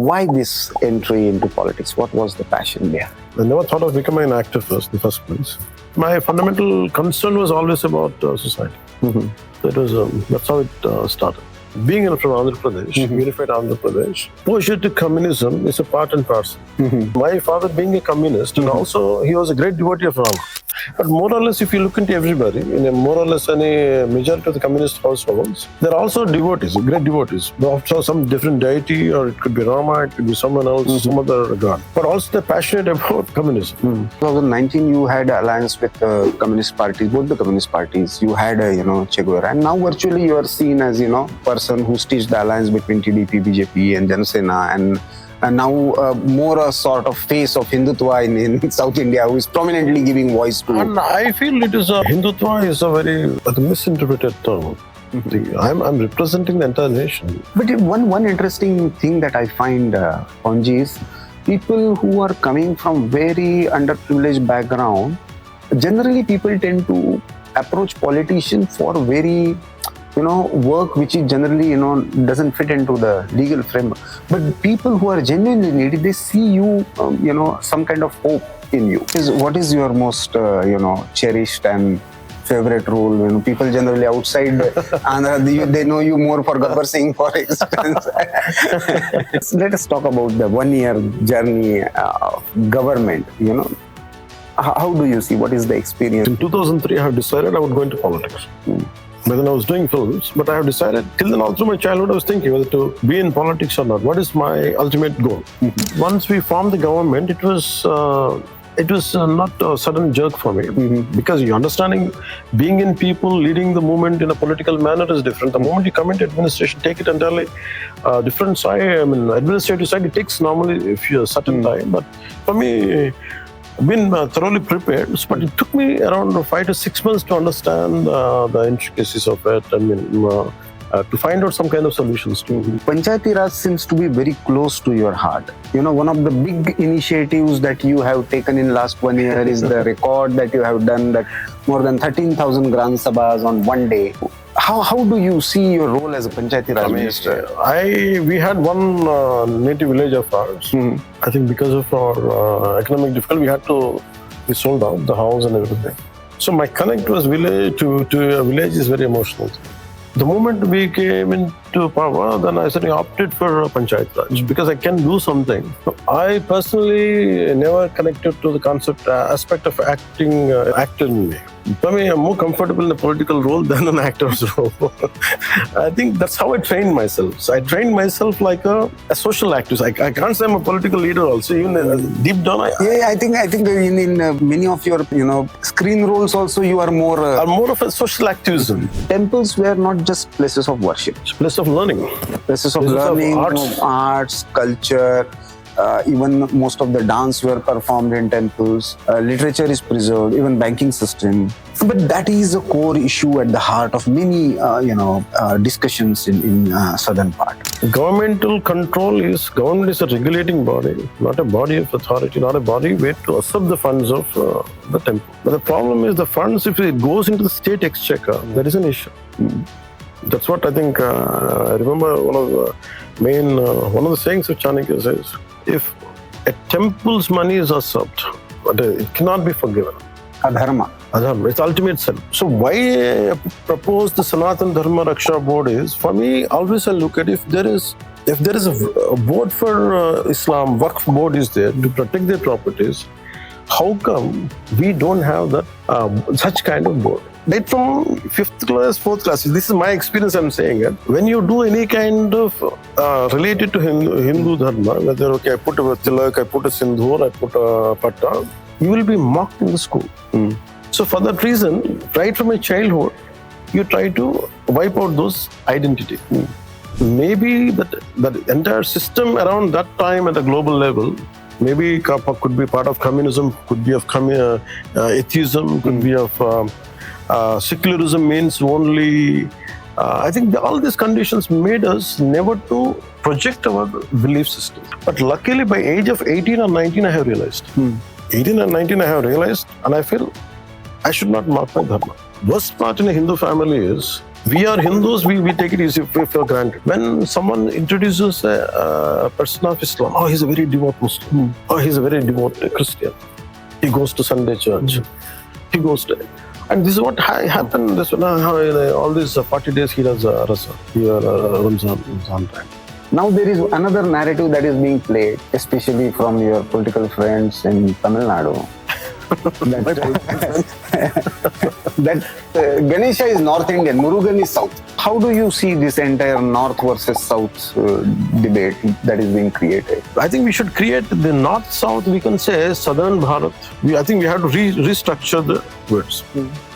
Why this entry into politics? What was the passion there? I never thought of becoming an actor first, in the first place. My fundamental concern was always about society. That's how it started. Being from Andhra Pradesh, unified Andhra Pradesh, exposure to communism is a part and parcel. My father being a communist, and also he was a great devotee of Rama. But more or less, if you look into everybody, in a more or less any majority of the communist households, they're also devotees, great devotees. Also some different deity, or it could be Rama, it could be someone else, some other god. But also they're passionate about communism. 2019, you had alliance with communist parties, both the communist parties. You had, Che Guevara, and now virtually you are seen as, person who stitched the alliance between TDP, BJP, and Janasena, and now more a sort of face of Hindutva in South India, who is prominently giving voice to. And I feel Hindutva is a very misinterpreted term. I'm representing the entire nation. But one interesting thing that I find, Ponji, is people who are coming from very underprivileged background, generally people tend to approach politicians for very work which is generally, doesn't fit into the legal framework. But people who are genuinely needy, they see you, some kind of hope in you. What is your most, cherished and favorite role? People generally outside Andhra, they know you more for Gabbar Singh, for instance. Let us talk about the 1 year journey of government, How do you see? What is the experience? In 2003, I have decided I would go into politics. But then I was doing films, but I have decided, till then all through my childhood, I was thinking whether to be in politics or not. What is my ultimate goal? Once we formed the government, it was not a sudden jerk for me, because you're understanding, being in people, leading the movement in a political manner is different. The moment you come into administration, take it entirely different side. Administrative side, it takes normally a certain time. But for me, I've been thoroughly prepared, but it took me around 5 to 6 months to understand the intricacies of it. To find out some kind of solutions too. Panchayati Raj seems to be very close to your heart. One of the big initiatives that you have taken in last 1 year is the record that you have done, that more than 13,000 Gram Sabhas on one day. How do you see your role as a Panchayati Raj Minister? We had one native village of ours. I think because of our economic difficulty, we sold out the house and everything. So my connect was village to a village is very emotional. The moment we came into power, then I said I opted for Panchayati Raj because I can do something. I personally never connected to the concept aspect of actor in me. For me, I'm more comfortable in a political role than an actor's role. I think that's how I trained myself. So I trained myself like a social activist. I can't say I'm a political leader also. Even deep down, I think in many of your screen roles also you are more of a social activism. Temples were not just places of worship. It's a place of learning. Places of learning, arts, culture. Even most of the dance were performed in temples. Literature is preserved, even banking system. But that is a core issue at the heart of many, discussions in southern part. Governmental government is a regulating body, not a body of authority, not a body where to accept the funds of the temple. But the problem is the funds, if it goes into the state exchequer, there is an issue. That's what I think. I remember one of the sayings of Chanakya says, if a temple's money is usurped, it cannot be forgiven. Adharma. It's ultimate sin. So why I propose the Sanatan Dharma Raksha Board is, for me, always I look at if there is a board for Islam, Waqf board is there to protect their properties, how come we don't have that such kind of board? Right from 5th class, 4th class, this is my experience I'm saying it. When you do any kind of related to Hindu Dharma, whether I put a tilak, I put a sindoor, I put a patta, you will be mocked in the school. So for that reason, right from a childhood, you try to wipe out those identity. Maybe that entire system around that time at a global level, maybe could be part of communism, could be of atheism, could be of secularism means only. I think all these conditions made us never to project our belief system. But luckily by age of 18 or 19 I have realized. 18 and 19 I have realized, and I feel I should not mock my dharma. Worst part in a Hindu family is We are Hindus, we take it easy for granted. When someone introduces a person of Islam, oh, he's a very devout Muslim. Oh, he's a very devout Christian. He goes to Sunday church. He goes to... And this is what happened. This, all these 40 days he does Ramzan time. Now there is another narrative that is being played, especially from your political friends in Tamil Nadu. that Ganesha is North Indian, Murugan is South. How do you see this entire North versus South debate that is being created? I think we should create the North-South, we can say Southern Bharat. I think we have to restructure the words.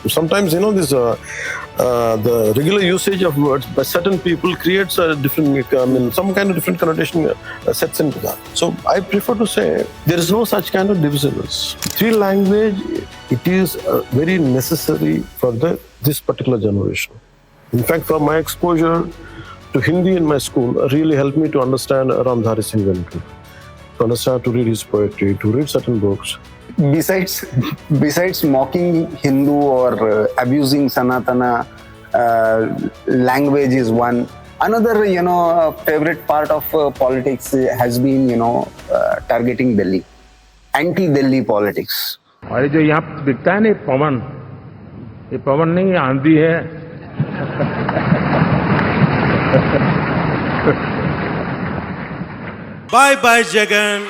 Sometimes, this the regular usage of words by certain people creates a different, some kind of different connotation sets into that. So I prefer to say there is no such kind of divisiveness. Three language, it is very necessary for this particular generation. In fact, from my exposure to Hindi in my school really helped me to understand Ramdhari Singh Venkata, to understand, to read his poetry, to read certain books. Besides mocking Hindu or abusing Sanatana, language is one. Another, favorite part of politics has been, targeting Delhi, anti-Delhi politics. और ये जो यहाँ दिखता है ना पवन, ये पवन नहीं, आंधी है. Bye bye Jagan.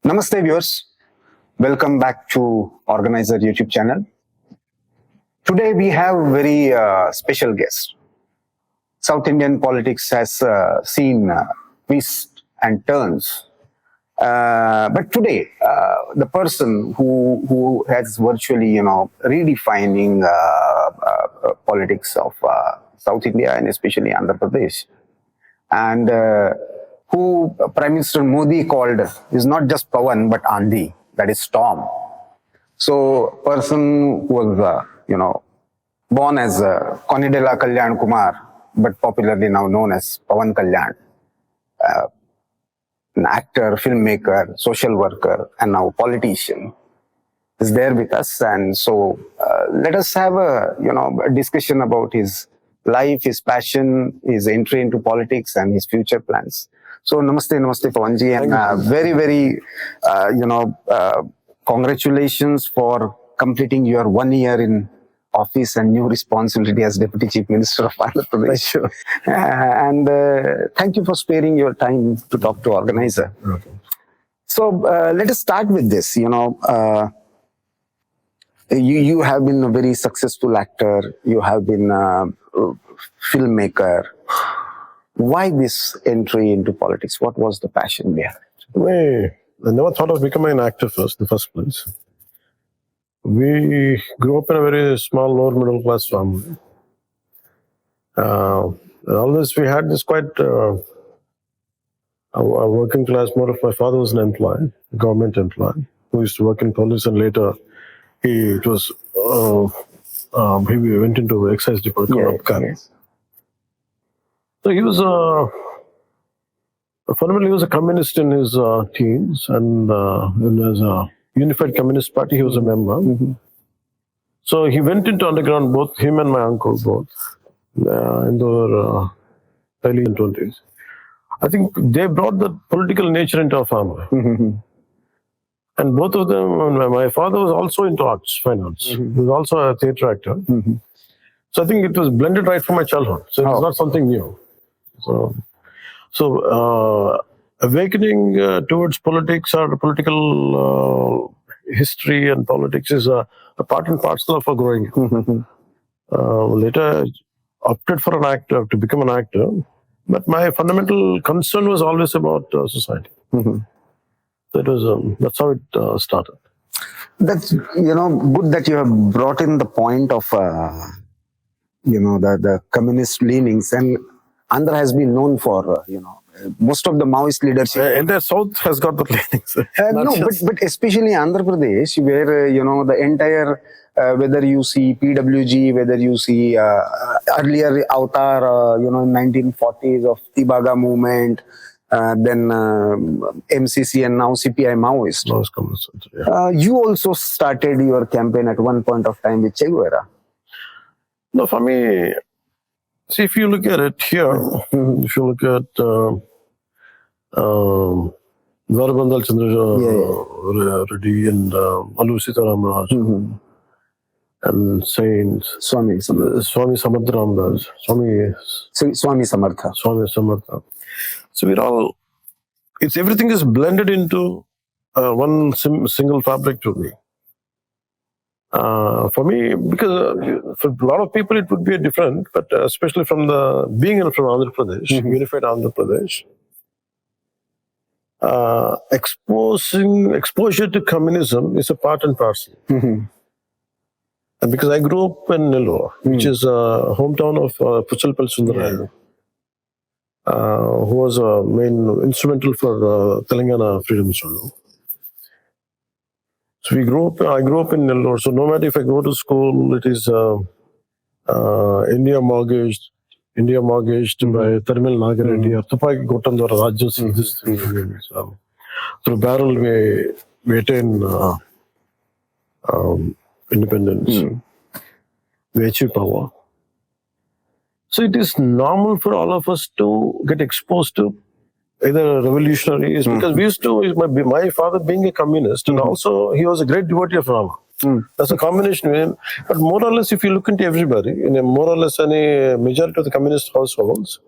Namaste viewers, welcome back to Organiser YouTube channel. Today we have a very special guest. South Indian politics has seen twists and turns. But today, the person who has virtually, redefining politics of South India and especially Andhra Pradesh, and who Prime Minister Modi called is not just Pawan but Andhi, that is storm. So, person who was, born as Konidela Kalyan Kumar, but popularly now known as Pawan Kalyan. An actor, filmmaker, social worker, and now politician, is there with us. And so let us have a discussion about his life, his passion, his entry into politics, and his future plans. So namaste Pawanji, and very, very, congratulations for completing your 1 year in office and new responsibility as Deputy Chief Minister of Andhra Pradesh. Sure. And thank you for sparing your time to talk to Organiser. Okay. So let us start with this. You have been a very successful actor. You have been a filmmaker. Why this entry into politics? What was the passion behind it? I never thought of becoming an actor in the first place. We grew up in a very small, lower middle class family. Always we had this quite a working class. More of my father was an employee, a government employee, who used to work in police, and later he went into the excise department. Yes. So he was fundamentally he was a communist in his teens, and in his Unified Communist Party, he was a member. Mm-hmm. So he went into underground, both him and my uncle, both, in their early 20s. I think they brought the political nature into our family. Mm-hmm. And both of them, my father was also into arts, fine arts. Mm-hmm. He was also a theatre actor. Mm-hmm. So I think it was blended right from my childhood. So it was not something new. So awakening towards politics or political history and politics is a part and parcel of our growing. Mm-hmm. Later, I opted for to become an actor, but my fundamental concern was always about society. Mm-hmm. That's how it started. That's good that you have brought in the point of the communist leanings, and Andhra has been known for most of the Maoist leadership. And the South has got the leanings. But especially Andhra Pradesh, where the entire whether you see PWG, whether you see earlier Avatar, in 1940s of Tibaga movement, then MCC and now CPI Maoist. Yeah. You also started your campaign at one point of time with Che Guevara. No, for me, see, if you look at it here, if you look at Varabandal Chandra Reddy and Alu Sitaram and saints, Swami Samartha Ramdas, Swami Samartha. Samartha. So we're all, everything is blended into one single fabric to me. For me, because for a lot of people it would be different, but especially from being from Andhra Pradesh, unified Andhra Pradesh, exposure to communism is a part and parcel. And because I grew up in Nellore, which is a hometown of Puchalpal Sundaraya, who was a main instrumental for Telangana freedom struggle. So I grew up in Nellore. So no matter if I go to school, it is India mortgaged by Thermal Nagareddy or Tupaki Gotandwara Rajya. Through barrel we attain independence. We achieve power. So it is normal for all of us to get exposed to either revolutionaries, because we used to, my father being a communist, and also he was a great devotee of Rama. That's a combination. But more or less, if you look into everybody, more or less any majority of the communist households,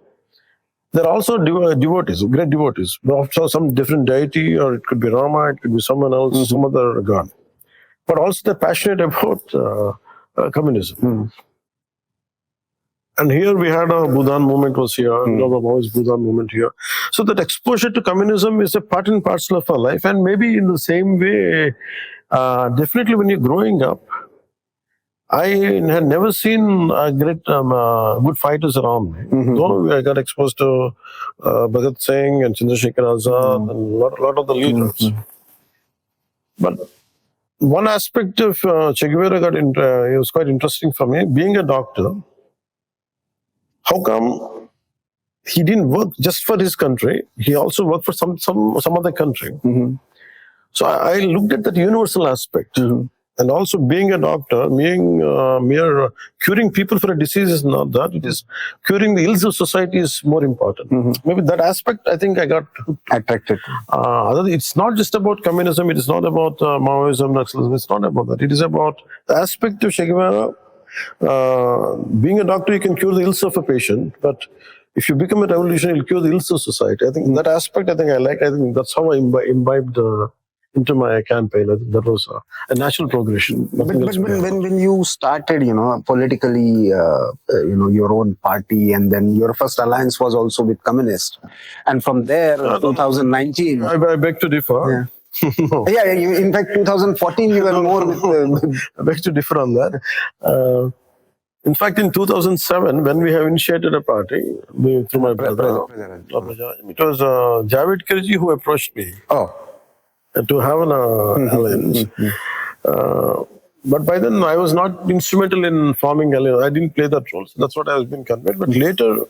they're also devotees, great devotees. Also some different deity, or it could be Rama, it could be someone else, some other god. But also they're passionate about communism. And here we had a Bhudan movement was here, Maoist Bhudan movement here. So that exposure to communism is a part and parcel of our life. And maybe in the same way, definitely when you're growing up, I had never seen great good fighters around me. Though I got exposed to Bhagat Singh and Chandrasekhar Azad and a lot of the leaders. But one aspect of Che Guevara it was quite interesting for me. Being a doctor, how come he didn't work just for his country? He also worked for some other country. So I looked at that universal aspect. And also being a doctor, mere curing people for a disease is not that. It is curing the ills of society is more important. Maybe that aspect I think I got attracted. It's not just about communism. It is not about Maoism, Naxalism. It's not about that. It is about the aspect of Che Guevara. Being a doctor, you can cure the ills of a patient, but if you become a revolutionary, you'll cure the ills of society. I think that aspect, I like. I think that's how I imbibed into my campaign. I think that was a natural progression. But when you started, politically, your own party, and then your first alliance was also with communists, and from there, 2019. I beg to differ. Yeah. In fact, 2014 you were more with... I beg to differ on that. In fact, in 2007, when we have initiated a party through my brother, it was Javed Kirji who approached me to have an alliance. But by then, I was not instrumental in forming alliance. I didn't play that role. So that's what I was being conveyed. But later,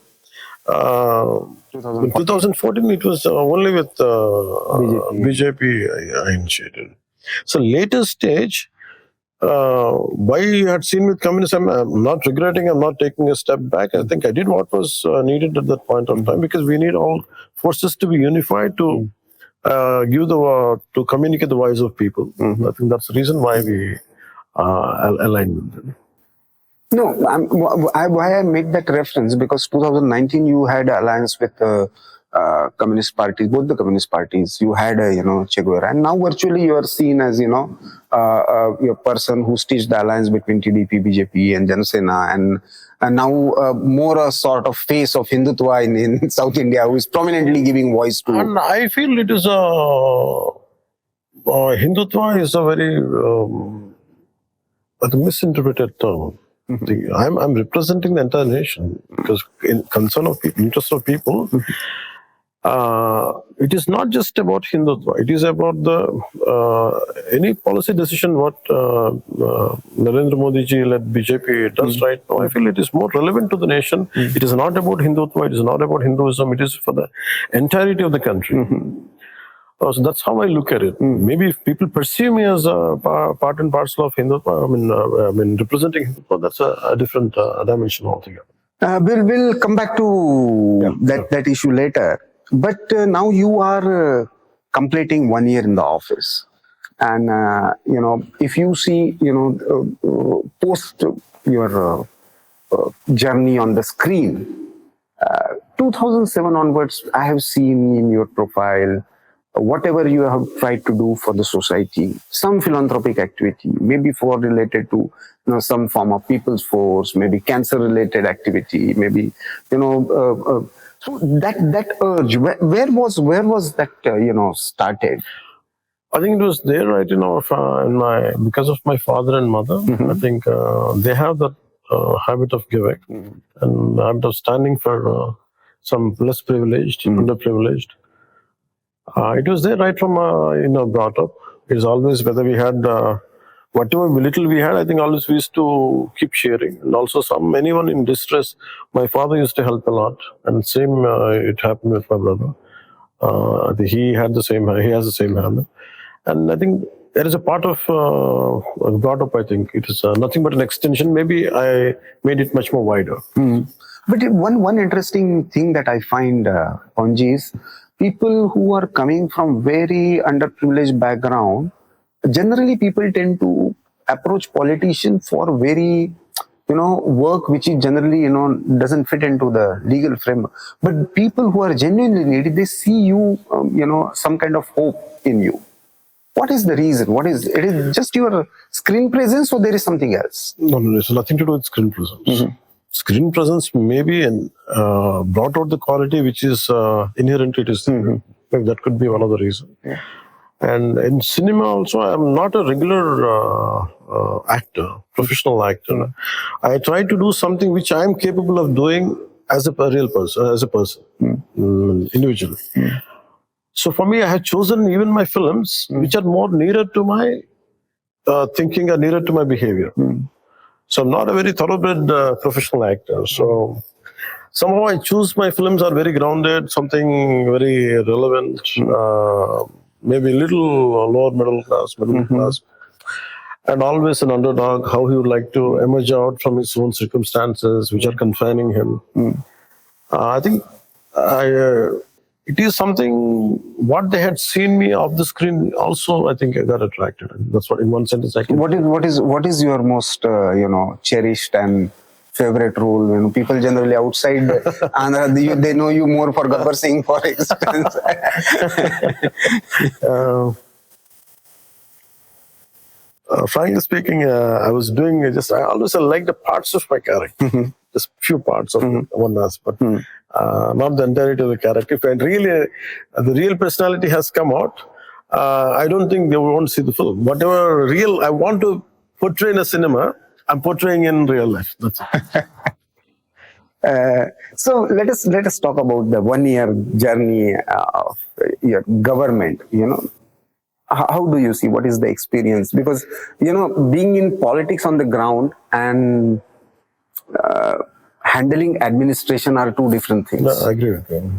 in 2014, it was only with BJP I initiated. So later stage, why you had seen with communism, I'm not regretting, I'm not taking a step back. I think I did what was needed at that point of time, because we need all forces to be unified to to communicate the voice of people. I think that's the reason why we aligned with them. No, why I make that reference, because 2019 you had alliance with communist parties, both the communist parties. You had Che Guevara, and now virtually you are seen as a person who stitched the alliance between TDP, BJP, and Janasena, and now more a sort of face of Hindutva in South India, who is prominently giving voice to. And I feel it is Hindutva is a very misinterpreted term. I'm representing the entire nation, because in concern of people, interest of people, it is not just about Hindutva. It is about the any policy decision what Narendra Modi ji led BJP does right now. I feel it is more relevant to the nation. It is not about Hindutva. It is not about Hinduism. It is for the entirety of the country. So that's how I look at it. Maybe if people perceive me as a part and parcel of Hindutva, I mean representing Hindutva, that's a different dimension altogether. We'll come back to that issue later. But now you are completing 1 year in the office, and if you see, post your journey on the screen, 2007 onwards, I have seen in your profile whatever you have tried to do for the society, some philanthropic activity, maybe related to some form of people's force, maybe cancer related activity, maybe so that urge, where was that started? I think it was there right because of my father and mother. I think they have that habit of giving and habit of standing for some less privileged, underprivileged. It was there right from brought up. It's always, whether we had whatever little we had, I think always we used to keep sharing. And also anyone in distress, my father used to help a lot. And same it happened with my brother. He has the same habit. And I think there is a part of brought up, I think. It is nothing but an extension. Maybe I made it much more wider. But one interesting thing that I find, Ponji, is people who are coming from very underprivileged background, generally people tend to approach politicians for very, work which is generally, doesn't fit into the legal framework. But people who are genuinely needy, they see you, some kind of hope in you. What is the reason? It is just your screen presence, or there is something else? No, it's nothing to do with screen presence. Screen presence maybe brought out the quality which is inherent. It is maybe that could be one of the reasons. And in cinema also, I'm not a regular actor, professional actor. I try to do something which I am capable of doing as a real person, individually. So for me, I have chosen even my films which are more nearer to my thinking or nearer to my behavior. So I'm not a very thoroughbred professional actor. So somehow I choose my films are very grounded, something very relevant, maybe a little lower middle class, and always an underdog, how he would like to emerge out from his own circumstances which are confining him. I think it is something, what they had seen me off the screen also, I think I got attracted. That's what, in one sentence, I can... What is your most, cherished and favorite role? People generally outside Andhra, they know you more for Gabbar Singh, for instance. Frankly speaking, I was doing I always like the parts of my character. Just few parts of one aspect, but not the entirety of the character. If really the real personality has come out, I don't think they won't see the film. Whatever real I want to portray in a cinema, I'm portraying in real life. That's it. So let us talk about the 1 year journey of your government. How do you see? What is the experience? Because being in politics on the ground and handling administration are two different things. No, I agree with you.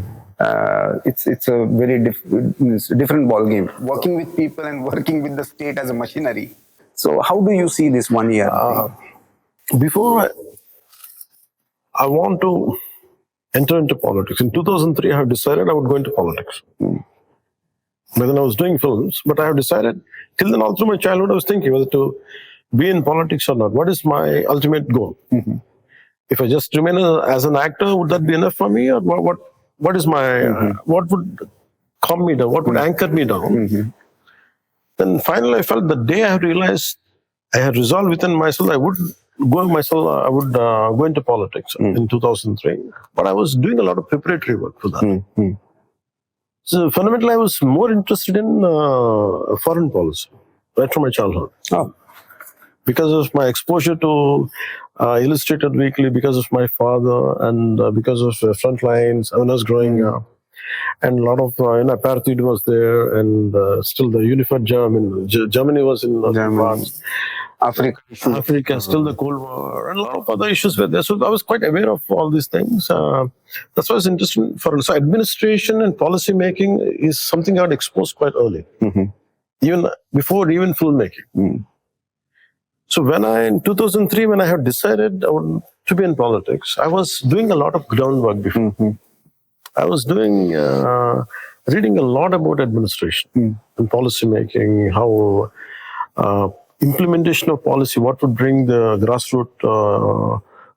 It's a very different ball game. Working with people and working with the state as a machinery. So how do you see this 1 year? Before I want to enter into politics, in 2003 I have decided I would go into politics. But then I was doing films, but I have decided, till then all through my childhood I was thinking whether to be in politics or not. What is my ultimate goal? If I just remain as an actor, would that be enough for me? Or what is my, what would calm me down? What would anchor me down? Then finally I felt the day I realized, I had resolved within myself, I would go into politics in 2003. But I was doing a lot of preparatory work for that. So fundamentally I was more interested in foreign policy, right from my childhood. Because of my exposure to Illustrated Weekly, because of my father, and because of Frontlines when I was growing up. And a lot of, apartheid was there, and still the unified Germany was in France. Africa issue. Africa, still the Cold War, and a lot of other issues were there. So I was quite aware of all these things. That's why it's interesting. So administration and policy making is something I got exposed quite early, even before even filmmaking. So in 2003, when I had decided to be in politics, I was doing a lot of groundwork before. I was reading a lot about administration and policy making, how implementation of policy, what would bring the grassroots,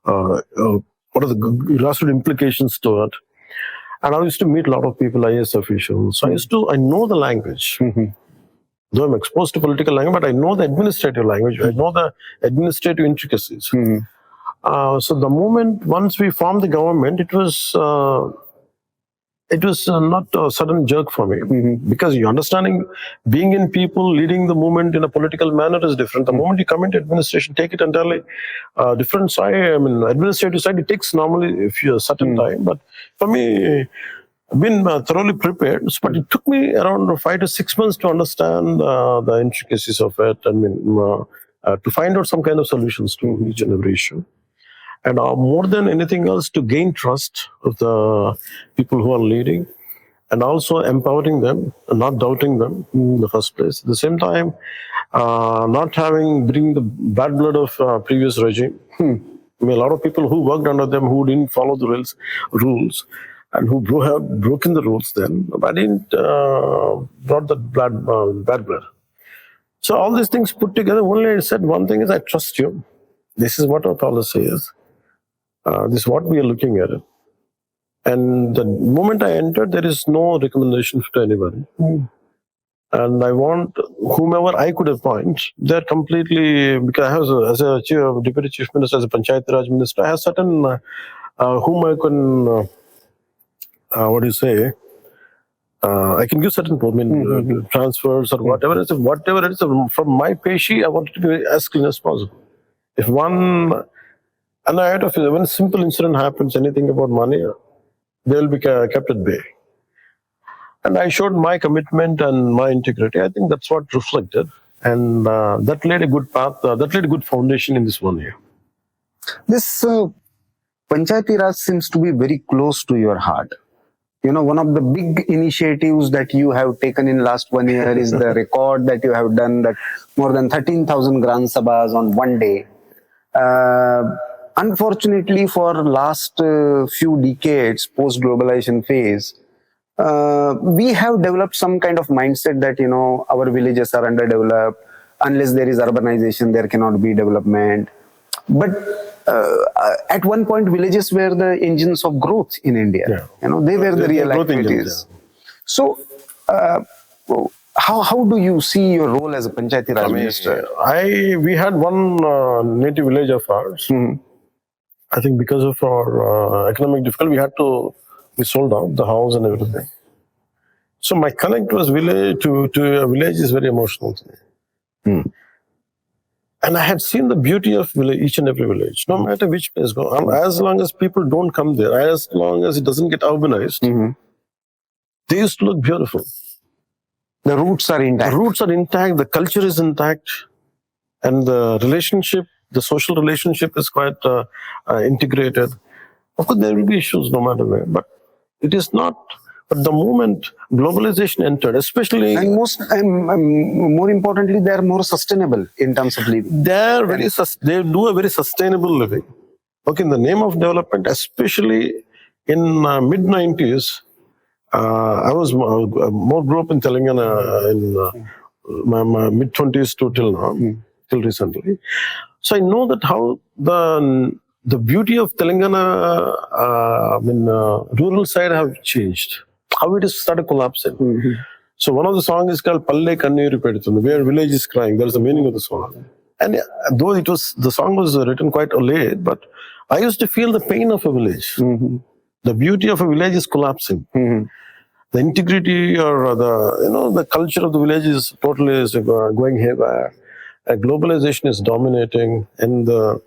what are the grassroots implications to it. And I used to meet a lot of people, IAS officials. So I know the language. Though I'm exposed to political language, but I know the administrative language. I know the administrative intricacies. So the moment, once we formed the government, it was not a sudden jerk for me, because you understanding being in people, leading the movement in a political manner is different. The moment you come into administration, take it entirely different side. I mean, administrative side, it takes normally a certain time. But for me, I've been thoroughly prepared, but it took me around 5 to 6 months to understand the intricacies of it. I mean, to find out some kind of solutions to each and every issue. And more than anything else, to gain trust of the people who are leading, and also empowering them and not doubting them in the first place. At the same time, not bring the bad blood of previous regime. I mean, a lot of people who worked under them who didn't follow the rules and who have broken the rules then, but I didn't brought the bad blood. So all these things put together, only I said one thing is, I trust you. This is what our policy is. This is what we are looking at it. And the moment I entered, there is no recommendation to anybody. And I want whomever I could appoint, they're completely, because as a Deputy Chief Minister, as a Panchayati Raj Minister, I have certain whom I can, I can give certain transfers or whatever it is, from my peshi, I want it to be as clean as possible. If when a simple incident happens, anything about money, they will be kept at bay. And I showed my commitment and my integrity. I think that's what reflected. And that laid a good path, that laid a good foundation in this 1 year. This Panchayati Raj seems to be very close to your heart. You know, one of the big initiatives that you have taken in last 1 year is the record that you have done, that more than 13,000 Gran Sabhas on one day. Unfortunately, for last few decades, post-globalization phase, we have developed some kind of mindset that, you know, our villages are underdeveloped. Unless there is urbanization, there cannot be development. But at one point, villages were the engines of growth in India. Yeah. You know, they were the real activities. So, how do you see your role as a Panchayati Raj Minister? We had one native village of ours. I think because of our economic difficulty, we sold out the house and everything. So my connect was to a village is very emotional to me. And I had seen the beauty of each and every village, no matter which place go. As long as people don't come there, as long as it doesn't get urbanized, they used to look beautiful. The roots are intact. The roots are intact, the culture is intact, and the relationship, the social relationship is quite integrated. Of course, there will be issues no matter where, but it is not. But the moment globalization entered, especially... And more importantly, they are more sustainable in terms of living. They do a very sustainable living. Okay, in the name of development, especially in mid-90s, I was more grew up in Telangana in my mid-20s to till now, till recently. So I know that how the beauty of Telangana, rural side have changed. How it has started collapsing. So one of the songs is called Palle Kanneeru Peduthundi, where village is crying. That is the meaning of the song. And though the song was written quite late, but I used to feel the pain of a village. The beauty of a village is collapsing. The integrity or the culture of the village is totally going haywire. Globalization is dominating, and the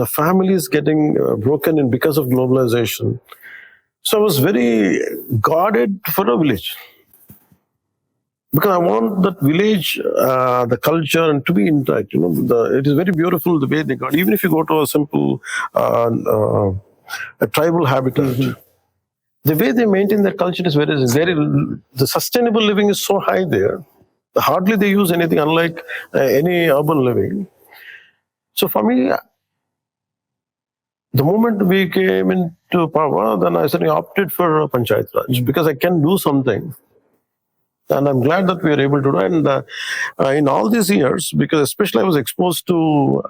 family is getting broken because of globalization. So I was very guarded for a village. because I want that village, the culture, and to be intact. It is very beautiful the way they got. Even if you go to a simple a tribal habitat, the way they maintain their culture is very. The sustainable living is so high there. Hardly they use anything, unlike any urban living. So for me, the moment we came into power, then I suddenly opted for Panchayati Raj because I can do something. And I'm glad that we are able to do it. And in all these years, because especially I was exposed to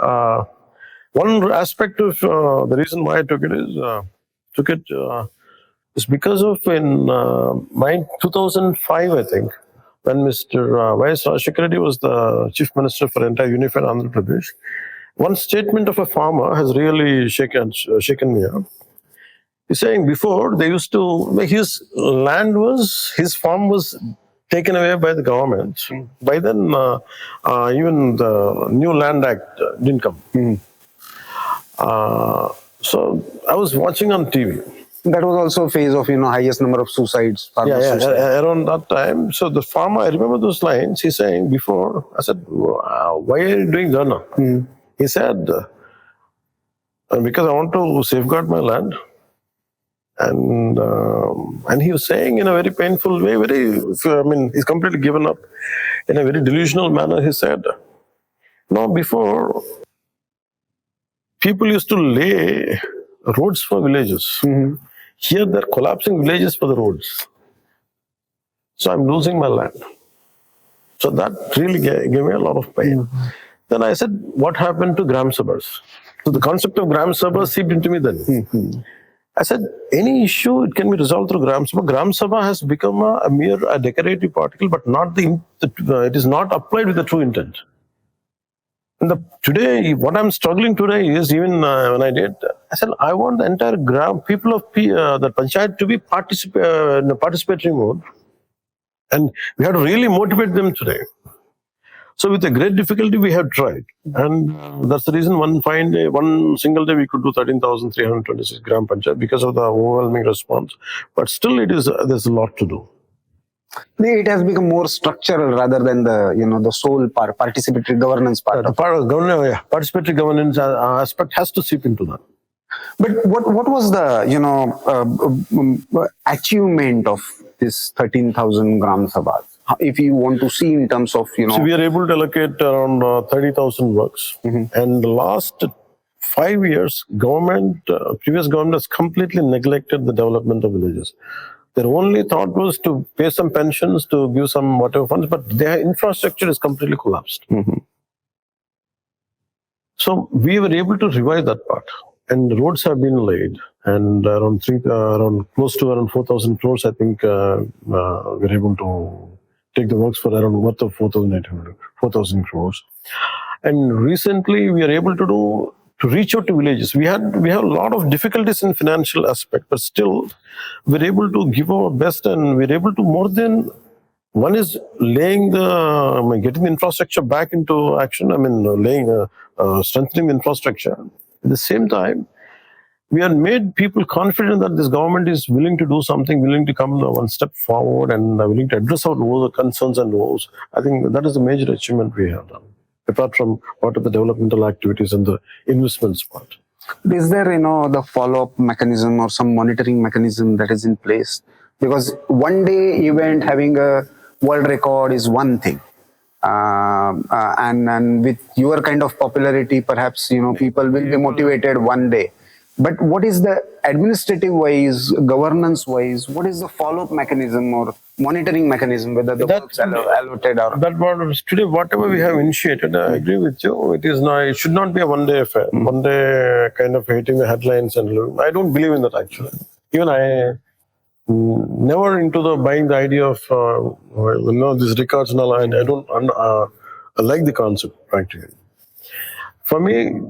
one aspect of the reason why I took it is because of in my 2005, I think, when Mr. Y.S. Rajshekar Reddy was the Chief Minister for entire unified Andhra Pradesh. One statement of a farmer has really shaken me up. He's saying before they used to, his farm was taken away by the government. By then, even the new Land Act didn't come. So I was watching on TV. That was also a phase of, highest number of suicides. Around that time. So the farmer, I remember those lines. He's saying before, I said, why are you doing Dharna? He said, because I want to safeguard my land. And he was saying in a very painful way, he's completely given up. In a very delusional manner, he said, no, before, people used to lay roads for villages. Here they're collapsing villages for the roads. So I'm losing my land. So that really gave me a lot of pain. Then I said, what happened to Gram Sabhas? So the concept of Gram Sabha seeped into me then. I said, any issue, it can be resolved through Gram Sabha. Gram Sabha has become a mere decorative particle, but not it is not applied with the true intent. And today, what I'm struggling today is, even when I did, I said, I want the entire people of the Panchayat to be in a participatory mode. And we have to really motivate them today. So with a great difficulty, we have tried. And that's the reason one single day we could do 13,326 Gram Panchayat because of the overwhelming response. But still, there's a lot to do. It has become more structural rather than the sole participatory governance part. Participatory governance aspect has to seep into that. But what was the achievement of this 13,000 Gram Sabhas? If you want to see in terms of So we are able to allocate around 30,000 works, and the last 5 years, previous government has completely neglected the development of villages. Their only thought was to pay some pensions, to give some whatever funds, but their infrastructure is completely collapsed. So we were able to revive that part, and roads have been laid, and around close to around 4,000 crores, I think we're able to take the works for around worth of 4,000 crores. And recently we are able to reach out to villages. We have a lot of difficulties in financial aspect, but still we're able to give our best, and we're able to more than one is getting the infrastructure back into action. Strengthening the infrastructure. At the same time, we have made people confident that this government is willing to do something, willing to come one step forward, and willing to address all the concerns and woes. I think that is a major achievement we have done, apart from what are the developmental activities and the investments part. Is there, the follow-up mechanism or some monitoring mechanism that is in place? Because one day event having a world record is one thing. And with your kind of popularity, perhaps, people will be motivated one day. But what is the administrative wise, governance wise, what is the follow-up mechanism or monitoring mechanism, whether the works are allotted or... Today, whatever we have initiated, I agree with you, it should not be a one-day affair, one day kind of hitting the headlines. And I don't believe in that, actually. Even I never into buying the idea of, these records and all, and I don't I like the concept, practically. For me,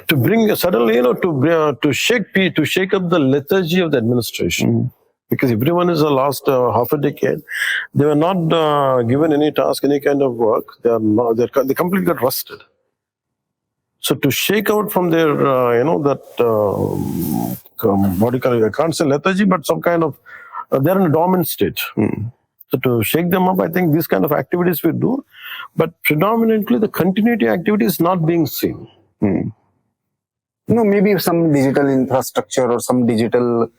to bring suddenly, to shake up the lethargy of the administration, because everyone is the last half a decade, they were not given any task, any kind of work. They completely got rusted. So to shake out from their, what do you call it? I can't say lethargy, but some kind of, they're in a dormant state. So to shake them up, I think these kind of activities we do, but predominantly the continuity activity is not being seen. Maybe some digital infrastructure or some digital,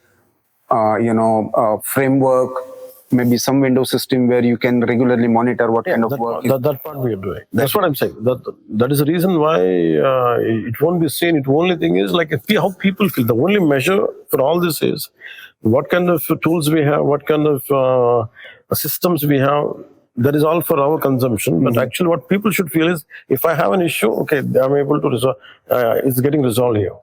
framework, maybe some window system where you can regularly monitor what kind of work. That part we are doing. That's what I'm saying. That is the reason why it won't be seen. The only thing is like how people feel. The only measure for all this is what kind of tools we have, what kind of systems we have. That is all for our consumption. But actually, what people should feel is if I have an issue, okay, I'm able to resolve. It's getting resolved here.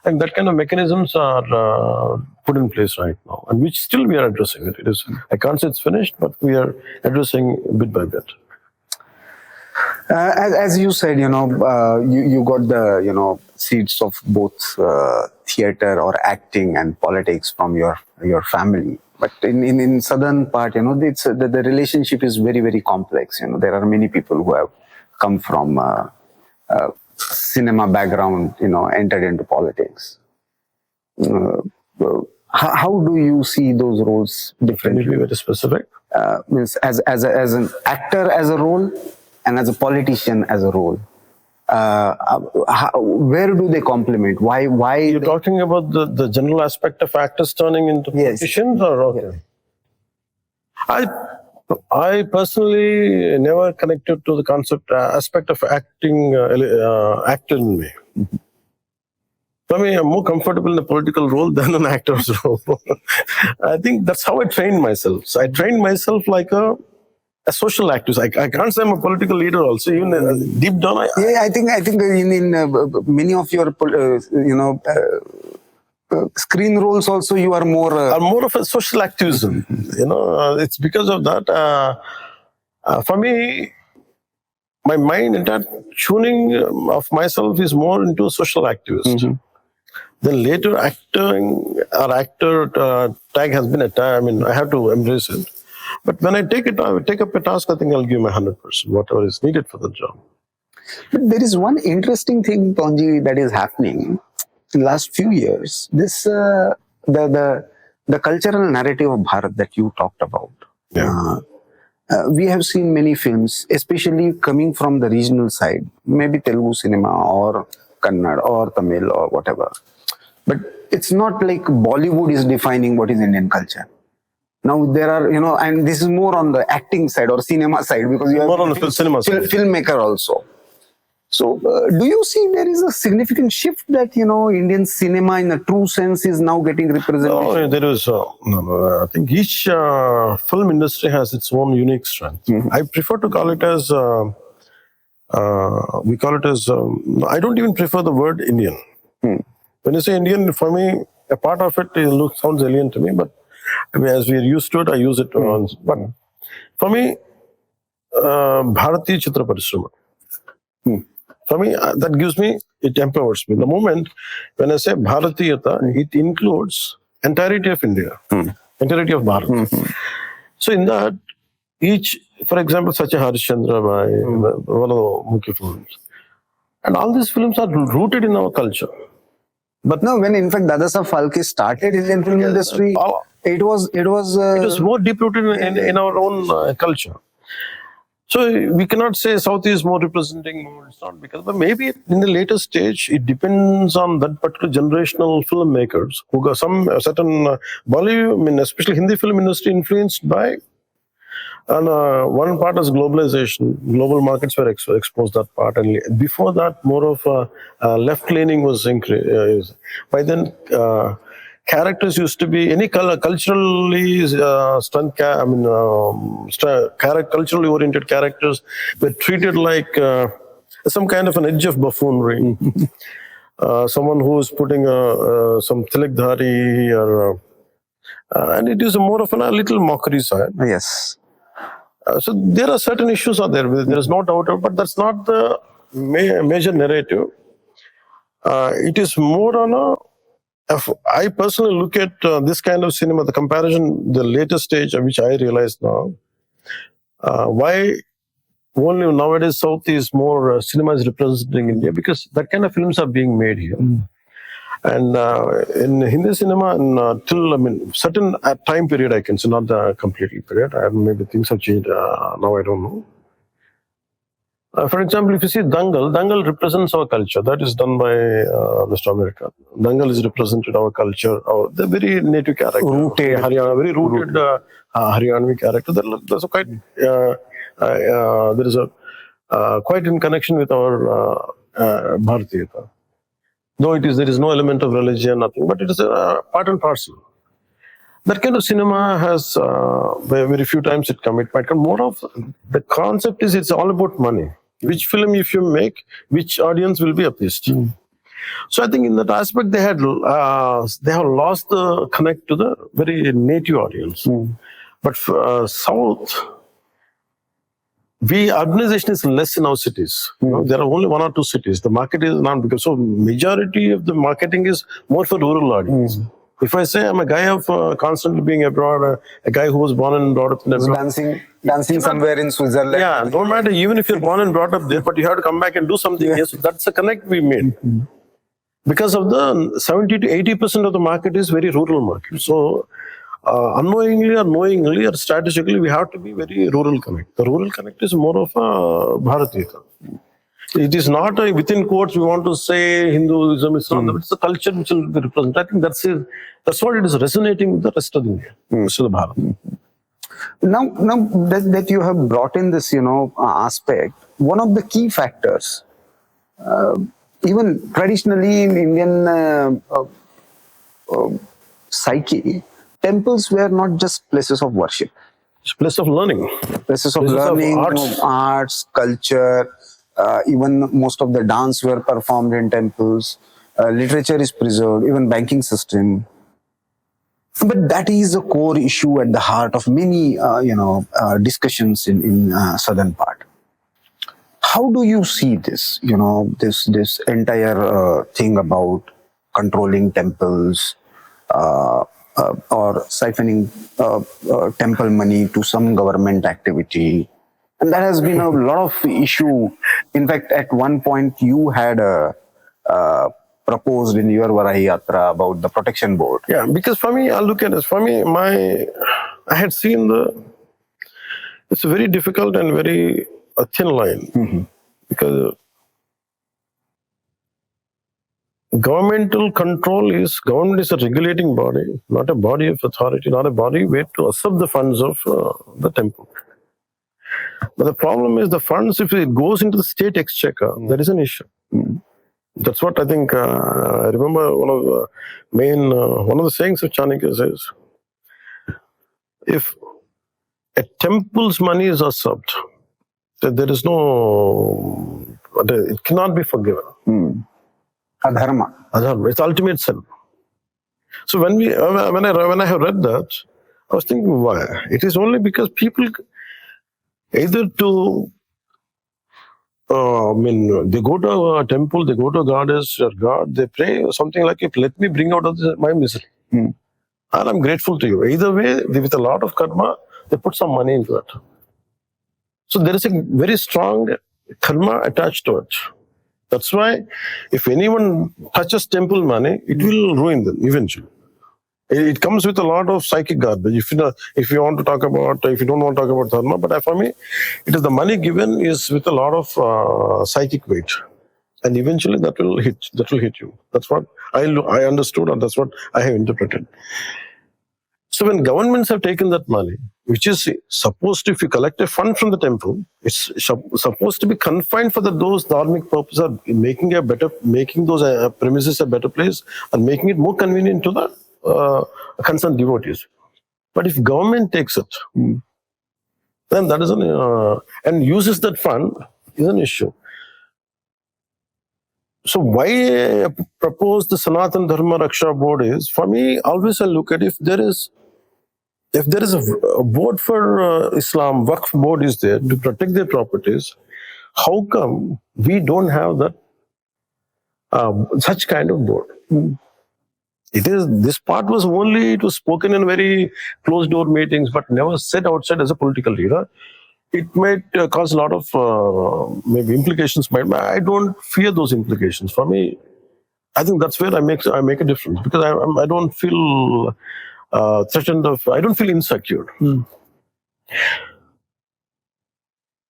And that kind of mechanisms are put in place right now, and which still we are addressing it. It is, I can't say it's finished, but we are addressing bit by bit. As you said, you got the seeds of both theater or acting and politics from your family. But in southern part, it's the relationship is very, very complex. There are many people who have come from cinema background, entered into politics. How do you see those roles differently? Can you be very specific? Means as an actor as a role and as a politician as a role. Where do they complement? Why you're talking about the general aspect of actors turning into politicians, or okay? Yes. I personally never connected to the concept aspect of acting actor in me. For me, I'm more comfortable in a political role than an actor's role. I think that's how I trained myself. So I trained myself like a social activist. I can't say I'm a political leader also. Even deep down, I think in many of your screen roles also you are more of a social activism. It's because of that. For me, my mind entire tuning of myself is more into a social activist. Then later acting or actor tag has been I have to embrace it. But when I take up a task, I think I'll give my 100%, whatever is needed for the job. But there is one interesting thing, Tonji, that is happening in the last few years. This the cultural narrative of Bharat that you talked about. Yeah. We have seen many films, especially coming from the regional side, maybe Telugu cinema or Kannada or Tamil or whatever. But it's not like Bollywood is defining what is Indian culture. Now there are, and this is more on the acting side or cinema side, because you have more on the cinema side. Filmmaker also. So do you see there is a significant shift that, Indian cinema in a true sense is now getting represented? No, there is, I think each film industry has its own unique strength. I prefer to call it as, we call it as, I don't even prefer the word Indian. When you say Indian, for me, a part of it sounds alien to me, but as we are used to it, I use it once. But for me, Bharatiya Chitra Parishrama. For me, that gives me, it empowers me. The moment when I say Bharatiyata, it includes entirety of India, entirety of Bharat. So in that, for example, such a Harishchandra Bhai, one of the Mukhi films. And all these films are rooted in our culture. But no, when in fact Dadasaheb Phalke started Indian film industry, it was more deep rooted in our own culture. So we cannot say South is more representing more. It's not because, but maybe in the later stage, it depends on that particular generational filmmakers who got some certain Bollywood, especially Hindi film industry influenced by. And one part is globalization. Global markets were exposed that part, and before that, more of left-leaning was increased. By then, characters used to be any culturally culturally oriented characters were treated like some kind of an edge of buffoonery. Someone who is putting some tilakdhari, or and it is more of a little mockery side. Yes. So there are certain issues out there. There is no doubt, but that's not the major narrative. It is more on I personally look at this kind of cinema, the comparison, the later stage, which I realize now, why only nowadays South is more cinema is representing India, because that kind of films are being made here. And in Hindi cinema, till certain time period, I can say, not the completely period. Maybe things have changed now. I don't know. For example, if you see Dangal represents our culture. That is done by Mr. America. Dangal is represented our culture, the very native character, Rooted. Haryana, very rooted Haryanavi character. There's a quite there is a quite in connection with our Bharatiya. Though there is no element of religion, nothing, but it is a part and parcel. That kind of cinema has very few times it might come. More of the concept is it's all about money. Which film, if you make, which audience will be appeased. So I think in that aspect they have lost the connect to the very native audience. But for, South, urbanization is less in our cities. There are only 1 or 2 cities. The market is not because so majority of the marketing is more for rural audience. If I say I'm a guy of constantly being abroad, a guy who was born and brought up in abroad, dancing somewhere in Switzerland. Yeah, no matter, even if you're born and brought up there, but you have to come back and do something. Yes, that's the connect we made. Because of the 70 to 80% of the market is very rural market. So unknowingly or knowingly or strategically, we have to be very rural connect. The rural connect is more of a Bharatiya. It is not within quotes we want to say Hinduism, Islam, it's the culture which will be represented. I think that's what it is resonating with the rest of the India, rest of the Bharat. Now that you have brought in this, aspect, one of the key factors, even traditionally in Indian psyche, temples were not just places of worship. It's a place of learning. Places of learning, arts, culture. Even most of the dance were performed in temples. Literature is preserved, even banking system. But that is a core issue at the heart of many, discussions in southern part. How do you see this? This entire thing about controlling temples or siphoning temple money to some government activity. And that has been a lot of issue. In fact, at one point you had proposed in your Varahi Yatra about the protection board. Yeah, because for me, I'll look at this. For me, I had seen it's a very difficult and very thin line. Because government is a regulating body, not a body of authority, not a body where to accept the funds of the temple. But the problem is the funds, if it goes into the state exchequer, there is an issue. That's what I think, I remember one of the sayings of Chanakya says, if a temple's money is usurped, there is no, it cannot be forgiven. Adharma. It's ultimate sin. So when I have read that, I was thinking, why? It is only because people either to, they go to a temple, they go to a goddess or god, they pray something like, let me bring out of my misery. And I'm grateful to you. Either way, with a lot of karma, they put some money into it. So there is a very strong karma attached to it. That's why if anyone touches temple money, it will ruin them eventually. It comes with a lot of psychic garbage. If you don't want to talk about dharma, but for me, it is the money given is with a lot of psychic weight, and eventually that will hit you. That's what I understood, and that's what I have interpreted. So when governments have taken that money, which is supposed to, if you collect a fund from the temple, it's supposed to be confined for those dharmic purposes, of making those premises a better place and making it more convenient to the concerned devotees. But if government takes it, then that is and uses that fund is an issue. So why I propose the Sanatana Dharma Raksha Board is, for me, always I look at if there is a board for Islam, Waqf board is there to protect their properties, how come we don't have that such kind of board? This part was spoken in very closed door meetings, but never said outside as a political leader. It might cause a lot of maybe implications. I don't fear those implications. For me, I think that's where I make a difference, because I don't feel threatened I don't feel insecure.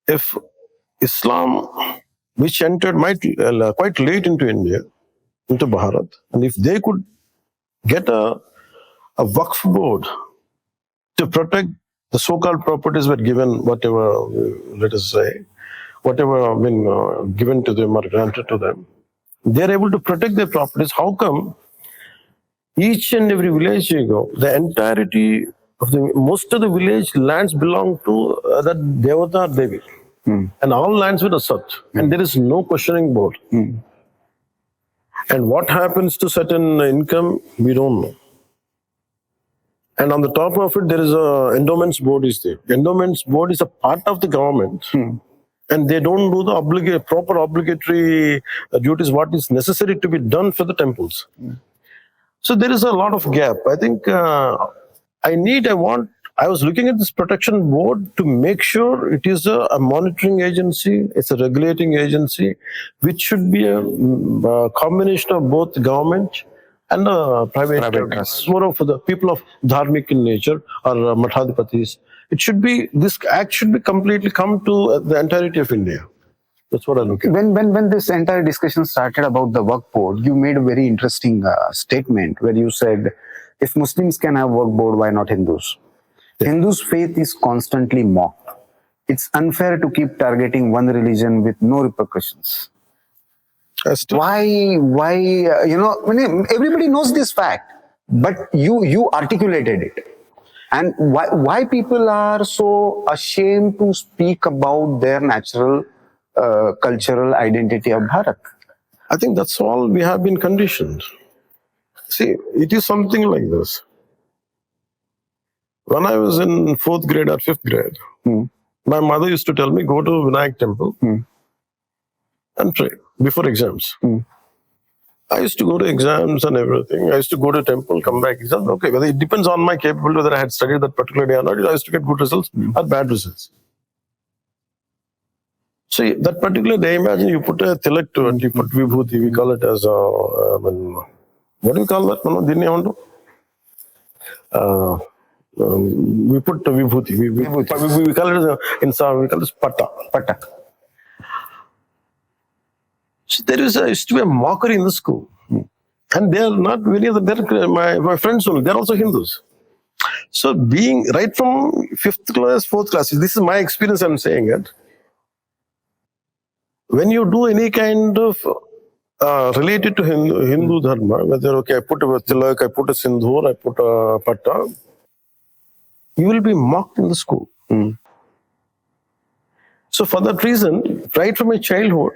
If Islam, which entered quite late into India, into Bharat, and if they could get a Waqf board to protect the so-called properties were given, whatever, let us say, whatever given to them or granted to them, they're able to protect their properties. How come each and every village you go, the entirety of most of the village lands belong to that Devata or Devi, and all lands with a Sat, and there is no questioning board. And what happens to certain income, we don't know. And on the top of it, there is a endowments board is there. Endowments board is a part of the government, and they don't do the proper obligatory duties, what is necessary to be done for the temples. So there is a lot of gap. I think I was looking at this protection board to make sure it is a monitoring agency, it's a regulating agency, which should be a combination of both government and private trust. More of the people of dharmic in nature or mathadipatis. This act should be completely come to the entirety of India. That's what I look at. When this entire discussion started about the Waqf board, you made a very interesting statement where you said, if Muslims can have Waqf board, why not Hindus? Hindus' faith is constantly mocked. It's unfair to keep targeting one religion with no repercussions. Why? Everybody knows this fact, but you articulated it. And why people are so ashamed to speak about their natural cultural identity of Bharat? I think that's all we have been conditioned. See, it is something like this. When I was in 4th grade or 5th grade, my mother used to tell me, go to Vinayak temple and pray before exams. I used to go to exams and everything. I used to go to temple, come back, exams. Okay, whether it depends on my capability, whether I had studied that particular day or not, I used to get good results or bad results. So that particular day, imagine you put a tilak to it, you put vibhuti, we call it as what do you call that? We put vibhuti. We call it in some, we call it patta. So there used to be a mockery in the school. And they are not many of them, my friends only, they're also Hindus. So being right from 5th class, 4th class, this is my experience, I'm saying it. When you do any kind of related to Hindu dharma, whether, okay, I put a tilak, I put a sindoor, I put a patta, you will be mocked in the school. So for that reason, right from my childhood,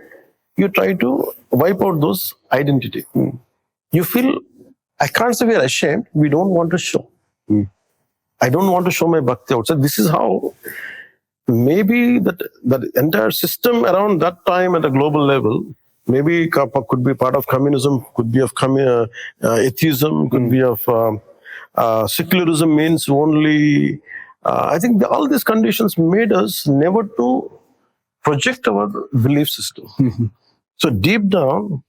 you try to wipe out those identity. You feel, I can't say we are ashamed, we don't want to show. I don't want to show my bhakti outside. This is how maybe that entire system around that time at a global level, maybe could be part of communism, could be of atheism, could be of secularism, means only, I think all these conditions made us never to project our belief system. So deep down,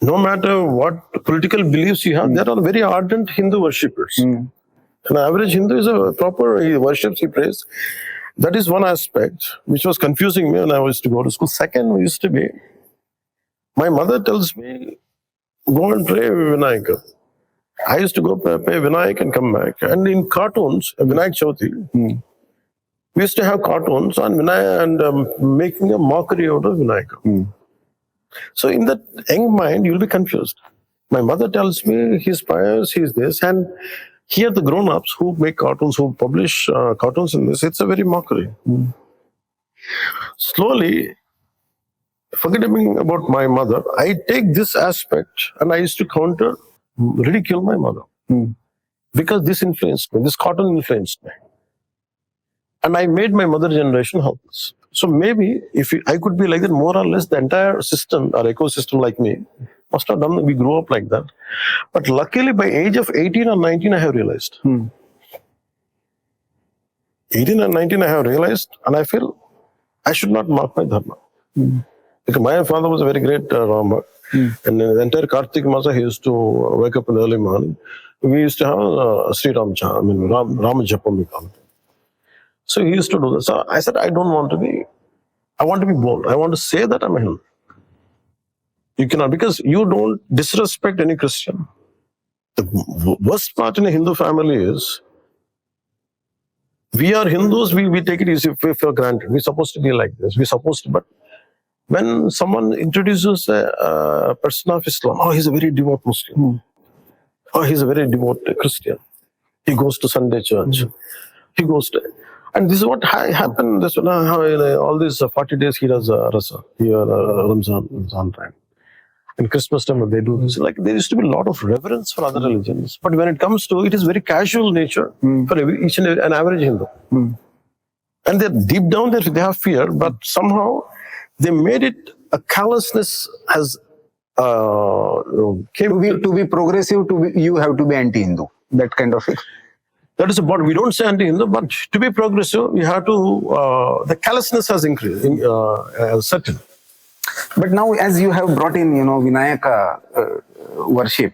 no matter what political beliefs you have, there are very ardent Hindu worshippers. An average Hindu is a proper, he worships, he prays. That is one aspect which was confusing me when I used to go to school. Second used to be, my mother tells me, go and pray Vinayaka. I used to go pray Vinayak and come back. And in cartoons, Vinayak Chauthi, we used to have cartoons on Vinayak and making a mockery out of Vinayaka. So in that young mind, you'll be confused. My mother tells me he's pious, he's this, and here the grown-ups who make cartoons, who publish cartoons in this, it's a very mockery. Slowly, forgetting about my mother, I take this aspect and I used to ridicule my mother. Because this influenced me, this cartoon influenced me. And I made my mother generation helpless. So maybe if I could be like that, more or less the entire system or ecosystem like me must have done, we grew up like that. But luckily by age of 18 or 19, I have realized. 18 and 19, I have realized, and I feel I should not mock my dharma. Because my father was a very great Rama. And the entire Kartik Masa, he used to wake up in the early morning. We used to have Sri Ram Japam, we call it. So he used to do that. So I said, I want to be bold. I want to say that I'm a Hindu. You cannot, because you don't disrespect any Christian. The worst part in a Hindu family is, we are Hindus, we take it easy for granted. We're supposed to be like this. We're supposed to, but when someone introduces a person of Islam, oh, he's a very devout Muslim. Oh, he's a very devout Christian. He goes to Sunday church. He goes to, and this is what happened. This all these 40 days he does Rasa, Ramzan time. And Christmas time they do this. Like, there used to be a lot of reverence for other religions, but when it comes to it is very casual nature for each and every, an average Hindu. And they're deep down there, they have fear, but somehow they made it a callousness has to be progressive. You have to be anti-Hindu. That kind of thing. That is about, we don't say anti-Hindu, but to be progressive, we have to, the callousness has increased, set in. But now, as you have brought in, Vinayaka worship,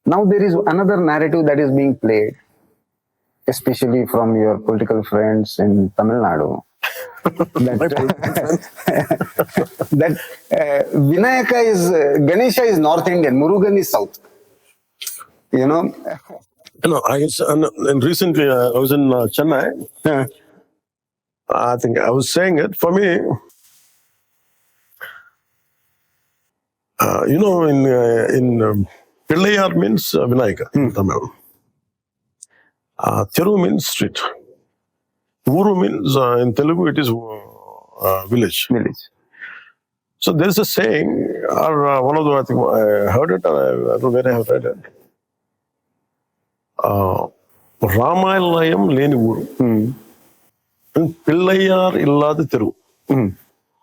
now there is another narrative that is being played, especially from your political friends in Tamil Nadu. that Vinayaka is, Ganesha is North Indian, Murugan is South. And recently I was in Chennai. I think I was saying it. For me, in Pillayar means Vinayaka in Tamil. Thiru means street. Uru means, in Telugu, it is village. So there is a saying, or one of the, I think I heard it, or I don't know where I have read it. Ramayalayam leni uru. And Pillayar illada Thiru.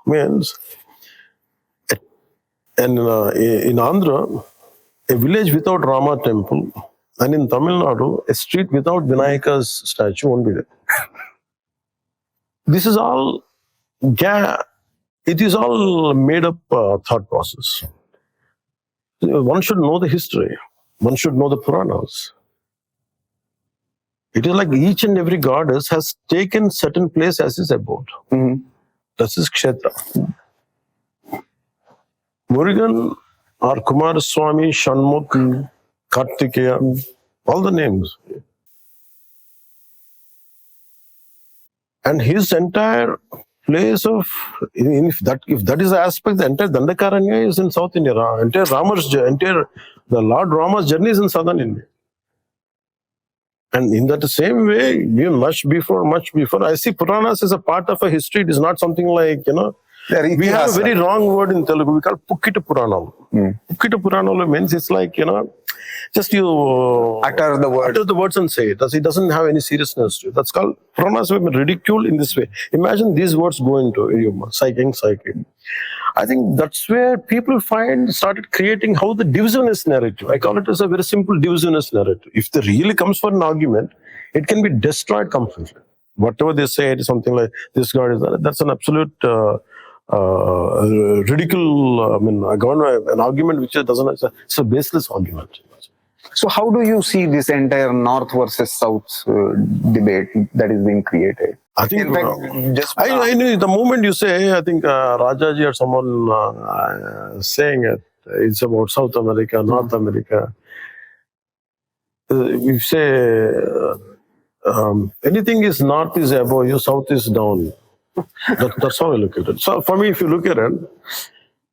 Means, and in Andhra, a village without Rama temple, and in Tamil Nadu, a street without Vinayaka's statue won't be there. This is all, it is all made up thought process. One should know the history. One should know the Puranas. It is like each and every goddess has taken certain place as his abode. That's his kshetra. Murugan or Kumaraswamy, Shanmukh, Kartikeya, all the names. And his entire place of, if that is the aspect, the entire Dandakaranya is in South India. The Lord Rama's journey is in Southern India. And in that same way, much before, I see Puranas as a part of a history. It is not something like, we have a very wrong word in Telugu. We call Pukkita Puranam. Pukkita Puranam means it's like, just you utter the words and say it. It doesn't have any seriousness to it. That's called, Puranas have been ridiculed in this way. Imagine these words go into your psyche. I think that's where people started creating how the divisionist narrative. I call it as a very simple divisionist narrative. If there really comes for an argument, it can be destroyed completely. Whatever they say, it is something like this God is that. That's an absolute ridicule. An argument which doesn't. It's a baseless argument. So, how do you see this entire North versus South debate that is being created? I think, in fact, I know the moment you say, I think Rajaji or someone saying it's about South America, North America. You say anything is north is above you, south is down. That's how I look at it. So for me, if you look at it,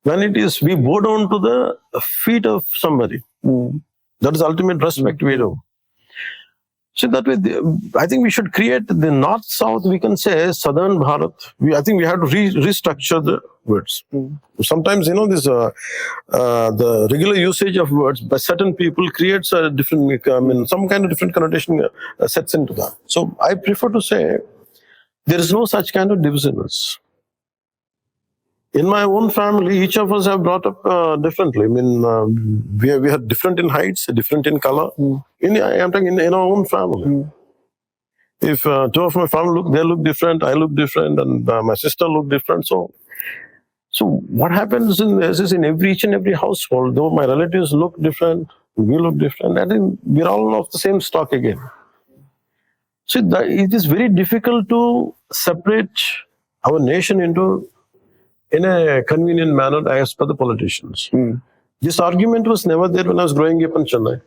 when it is, we bow down to the feet of somebody. That is ultimate respect we do. So that way, I think we should create the north-south, we can say southern Bharat. I think we have to restructure the words. Sometimes, this the regular usage of words by certain people creates a different, some kind of different connotation sets into that. So I prefer to say there is no such kind of divisiveness. In my own family, each of us have brought up differently. We are different in heights, different in color. I'm talking in our own family. If two of my family they look different, I look different, and my sister look different. So So what happens in this is in each and every household, though my relatives look different, we look different, I think we're all of the same stock again. So it is very difficult to separate our nation in a convenient manner as per the politicians. This argument was never there when I was growing up in Chennai.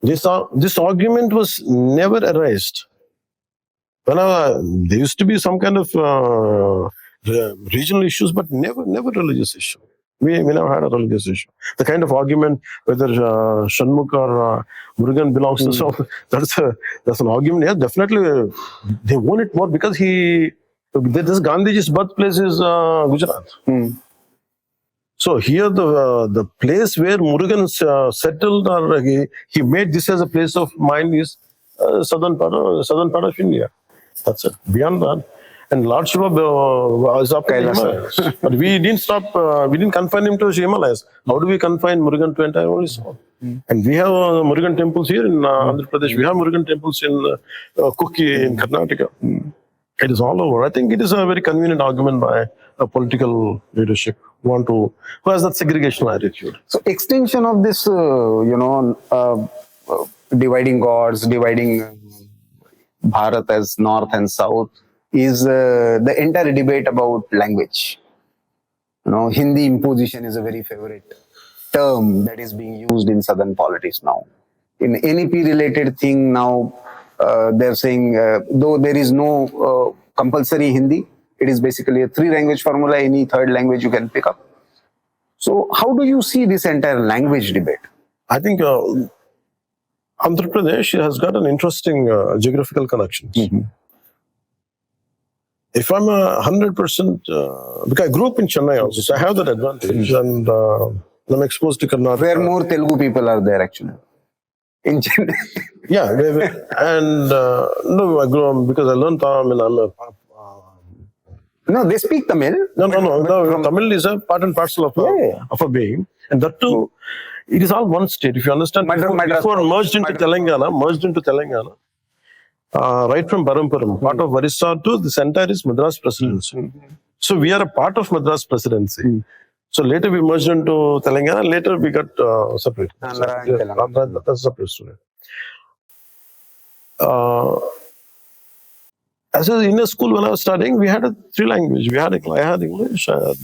This argument was never erased. There used to be some kind of regional issues, but never religious issue. We never had a religious issue. The kind of argument whether Shanmukh or Murugan belongs to so that's an argument. Yeah, definitely they won it more because this Gandhiji's birthplace is Gujarat. So here the place where Murugan settled or he made this as a place of mind is southern part of India. That's it. Beyond that. And Lord Shiva was up in the Himalayas. But we didn't confine him to Himalayas. How do we confine Murugan to entire only south? And we have Murugan temples here in Andhra Pradesh. We have Murugan temples in Kuki in Karnataka. It is all over. I think it is a very convenient argument by a political leadership who has that segregational attitude. So extension of this, dividing gods, dividing Bharat as north and south is the entire debate about language. Hindi imposition is a very favorite term that is being used in southern politics now. In NEP related thing now, they're saying though there is no compulsory Hindi, it is basically a 3-language formula, any third language you can pick up. So how do you see this entire language debate? I think Andhra Pradesh has got an interesting geographical connection. If I'm 100%, because I grew up in Chennai also, so I have that advantage, and I'm exposed to Karnataka. Where more Telugu people are there actually? In Chennai. Yeah, and no, I grew up because I learned Tamil. No, they speak Tamil. No. Tamil is a part and parcel of a being, and that too, it is all one state. If you understand, before merged into Telangana, right from Barampuram, part of Orissa to this entire is Madras Presidency. So we are a part of Madras Presidency. So later we merged into Telangana. Later we got separated. Andhra, that's a separate story. As in a school when I was studying, we had a 3-language. I had English, I had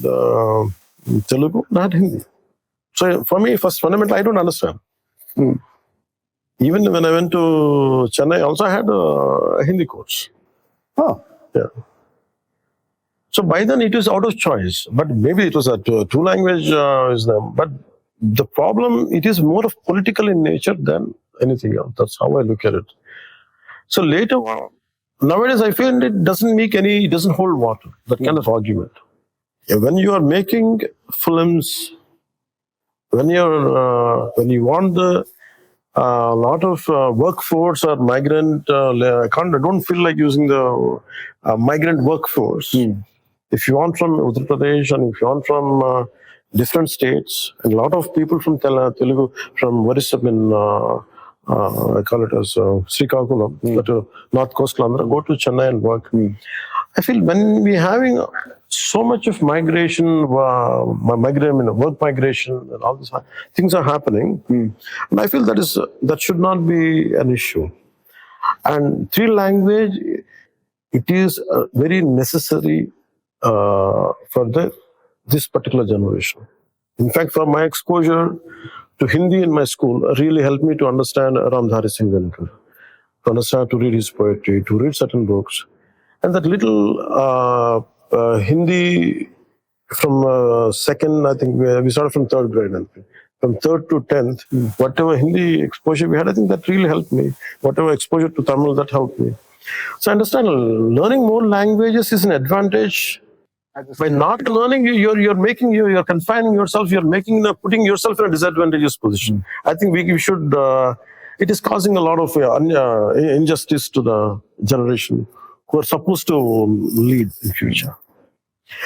Telugu, and I had Hindi. So for me, first fundamental, I don't understand. Even when I went to Chennai, also I had a Hindi course. Oh. Yeah. So by then it was out of choice. But maybe it was a 2-language is there. But the problem, it is more of political in nature than anything else. That's how I look at it. So later, nowadays I feel it doesn't hold water, that kind of argument. When you are making films, when you want the lot of workforce or migrant, I don't feel like using the migrant workforce. If you want from Uttar Pradesh and if you want from different states, and a lot of people from Telugu, from Orissa, I call it as Srikakulam, North Coast Andhra, go to Chennai and work. I feel when we're having so much of migration, work migration, and all these things are happening, and I feel that should not be an issue. And 3-language, it is very necessary for this particular generation. In fact, from my exposure to Hindi in my school really helped me to understand Ramdhari Singh Dinkar, to understand, to read his poetry, to read certain books. And that little Hindi from second, I think we started from 3rd grade. From 3rd to 10th, whatever Hindi exposure we had, I think that really helped me. Whatever exposure to Tamil, that helped me. So I understand learning more languages is an advantage. By not learning, you're confining yourself, putting yourself in a disadvantageous position. I think we should, it is causing a lot of injustice to the generation who are supposed to lead in future.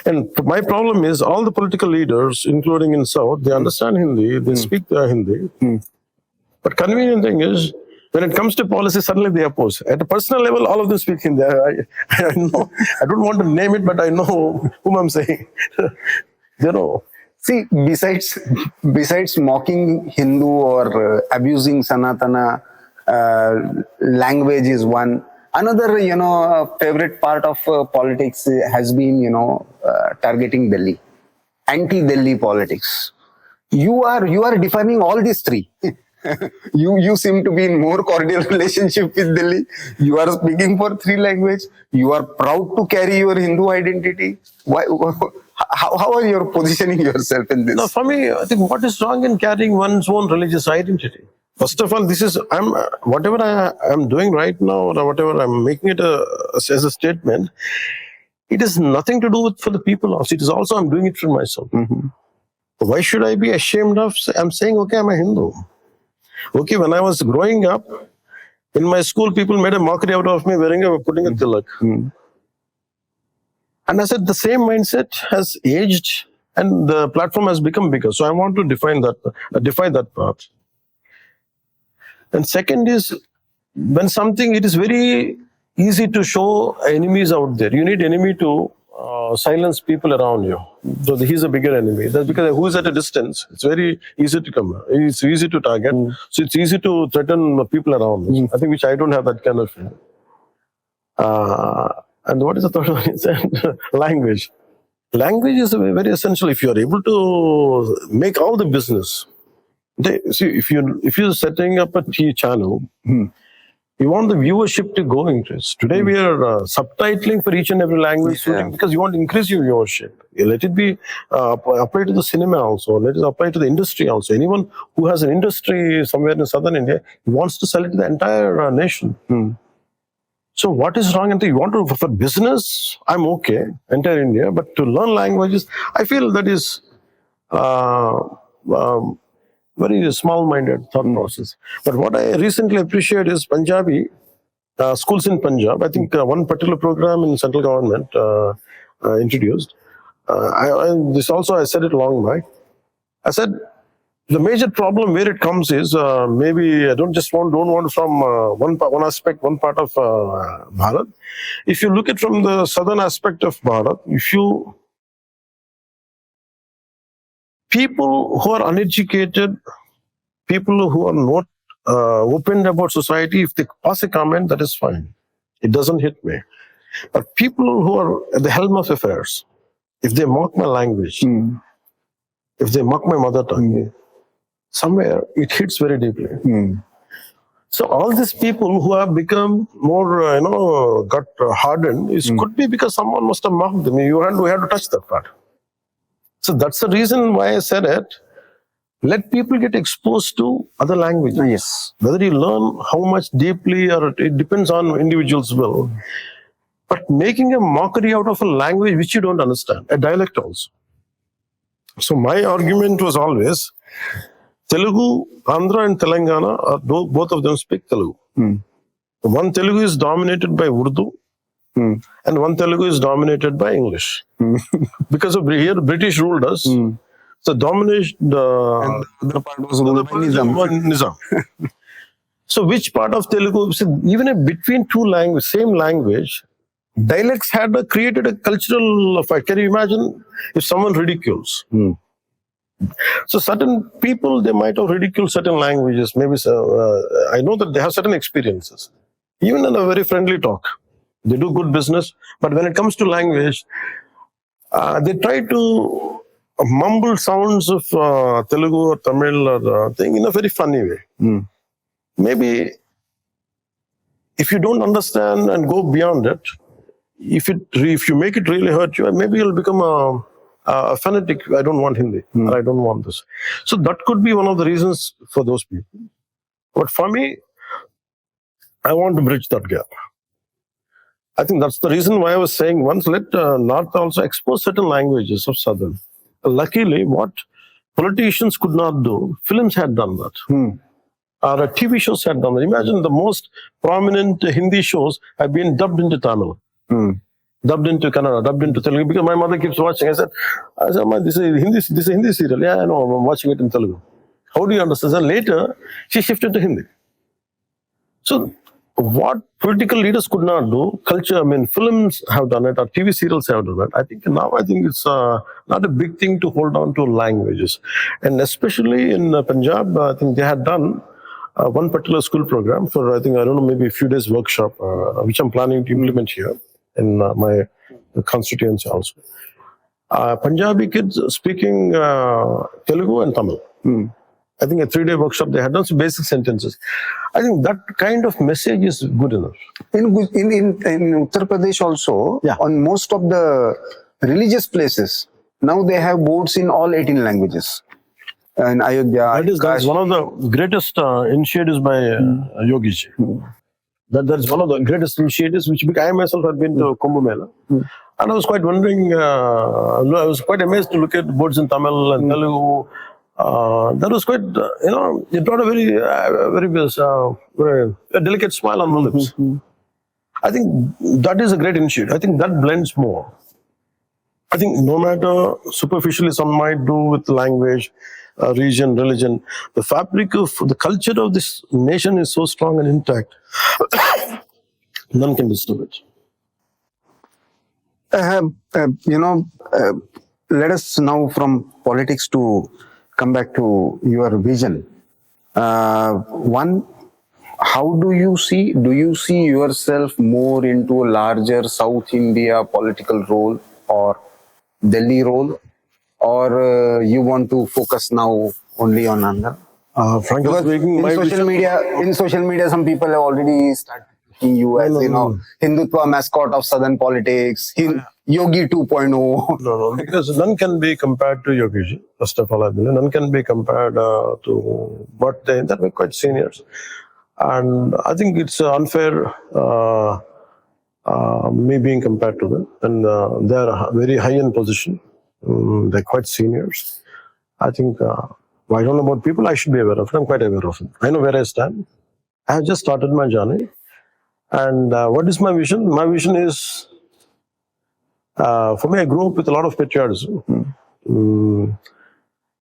And my problem is all the political leaders, including in South, they understand Hindi, they speak Hindi. But convenient thing is, When it comes to policy, suddenly they oppose. At a personal level, all of them speak Hindi. I know. I don't want to name it, but I know whom I'm saying. You know. See, besides mocking Hindu or abusing Sanatana, language is one. Another, favorite part of politics has been, targeting Delhi, anti-Delhi politics. You are defining all these three. You seem to be in more cordial relationship with Delhi. You are speaking for three language. You are proud to carry your Hindu identity. Why? How are you positioning yourself in this? No, for me, I think what is wrong in carrying one's own religious identity? First of all, whatever I'm doing right now, or whatever I'm making it as a statement, it has nothing to do with for the people also. It is also I'm doing it for myself. Mm-hmm. Why should I be ashamed of? I'm saying, okay, I'm a Hindu. Okay, when I was growing up, in my school, people made a mockery out of me putting a tilak. Mm-hmm. And I said the same mindset has aged and the platform has become bigger. So I want to defy that part. And second is, when it is very easy to show enemies out there. You need enemy to silence people around you. So he's a bigger enemy. That's because who is at a distance, it's very easy to come. It's easy to target. So it's easy to threaten people around us. I think which I don't have that kind of fear. And what is the third one? Language. Language is very essential. If you are able to make all the business, see, if you're setting up a TV channel, you want the viewership to go increase. Today we are subtitling for each and every language because you want to increase your viewership. Let it be applied to the cinema also. Let it apply to the industry also. Anyone who has an industry somewhere in southern India, he wants to sell it to the entire nation. So what is wrong? You want to, for business, I'm okay, entire India, but to learn languages, I feel that is very small-minded thought process. But what I recently appreciate is Punjabi, schools in Punjab. I think one particular program in central government introduced. I said it long back. I said, the major problem where it comes is maybe I don't want from one part of Bharat. If you look at from the southern aspect of Bharat, people who are uneducated, people who are not open about society, if they pass a comment, that is fine. It doesn't hit me. But people who are at the helm of affairs, if they mock my language, if they mock my mother tongue, somewhere it hits very deeply. So all these people who have become more, got hardened, could be because someone must have mocked them. We had to touch that part. So that's the reason why I said it. Let people get exposed to other languages. Yes. Whether you learn how much deeply, or it depends on individuals' will. But making a mockery out of a language which you don't understand, a dialect also. So my argument was always, Telugu, Andhra and Telangana, both of them speak Telugu. One Telugu is dominated by Urdu, and one Telugu is dominated by English. Because of here, British ruled us. So domination, And the other part was Nizam. So which part of Telugu, even between two same language, dialects had created a cultural fight. Can you imagine if someone ridicules? So certain people, they might have ridiculed certain languages. Maybe I know that they have certain experiences. Even in a very friendly talk, they do good business. But when it comes to language, they try to mumble sounds of Telugu or Tamil or thing in a very funny way. Maybe if you don't understand and go beyond it, if you make it really hurt you, maybe you'll become a fanatic. I don't want Hindi, or I don't want this. So that could be one of the reasons for those people. But for me, I want to bridge that gap. I think that's the reason why I was saying once let North also expose certain languages of Southern. Luckily, what politicians could not do, films had done that. Or TV shows had done that. Imagine the most prominent Hindi shows have been dubbed into Tamil. Dubbed into Kannada, dubbed into Telugu, because my mother keeps watching. I said, this is a Hindi serial. Yeah, I know, I'm watching it in Telugu. How do you understand? So later, she shifted to Hindi. So what political leaders could not do, culture, I mean, films have done it, or TV serials have done it. I think it's not a big thing to hold on to languages. And especially in Punjab, I think they had done one particular school program for, I don't know, maybe a few days workshop, which I'm planning to implement here in my constituency also. Punjabi kids speaking Telugu and Tamil. I think a 3-day workshop they had done some basic sentences. I think that kind of message is good enough. In Uttar Pradesh also, Yeah. on most of the religious places, now they have boards in all 18 languages. In Ayodhya, That's one of the greatest initiatives by Yogi ji. That's one of the greatest initiatives, which I myself have been to Kumbh Mela. And I was quite wondering, I was quite amazed to look at boards in Tamil and Telugu. That was quite, it brought a very delicate smile on my lips. I think that is a great initiative. I think that blends more. I think no matter superficially some might do with language, region, religion, the fabric of the culture of this nation is so strong and intact. None can disturb it. Let us now from politics to come back to your vision. One, how do you see yourself more into a larger South India political role or Delhi role, or you want to focus now only on Andhra? Frankly Because speaking, in social media, some people have already started taking you as Hindutva mascot of Southern politics, Yogi 2.0. No, because none can be compared to Yogi ji. First of all, I believe none can be compared to what they were quite seniors, and I think it's unfair me being compared to them. And they are very high in position. They're quite seniors. I think I don't know about people. I should be aware of it. I'm quite aware of it. I know where I stand. I have just started my journey, and what is my vision? My vision is. For me, I grew up with a lot of patriotism.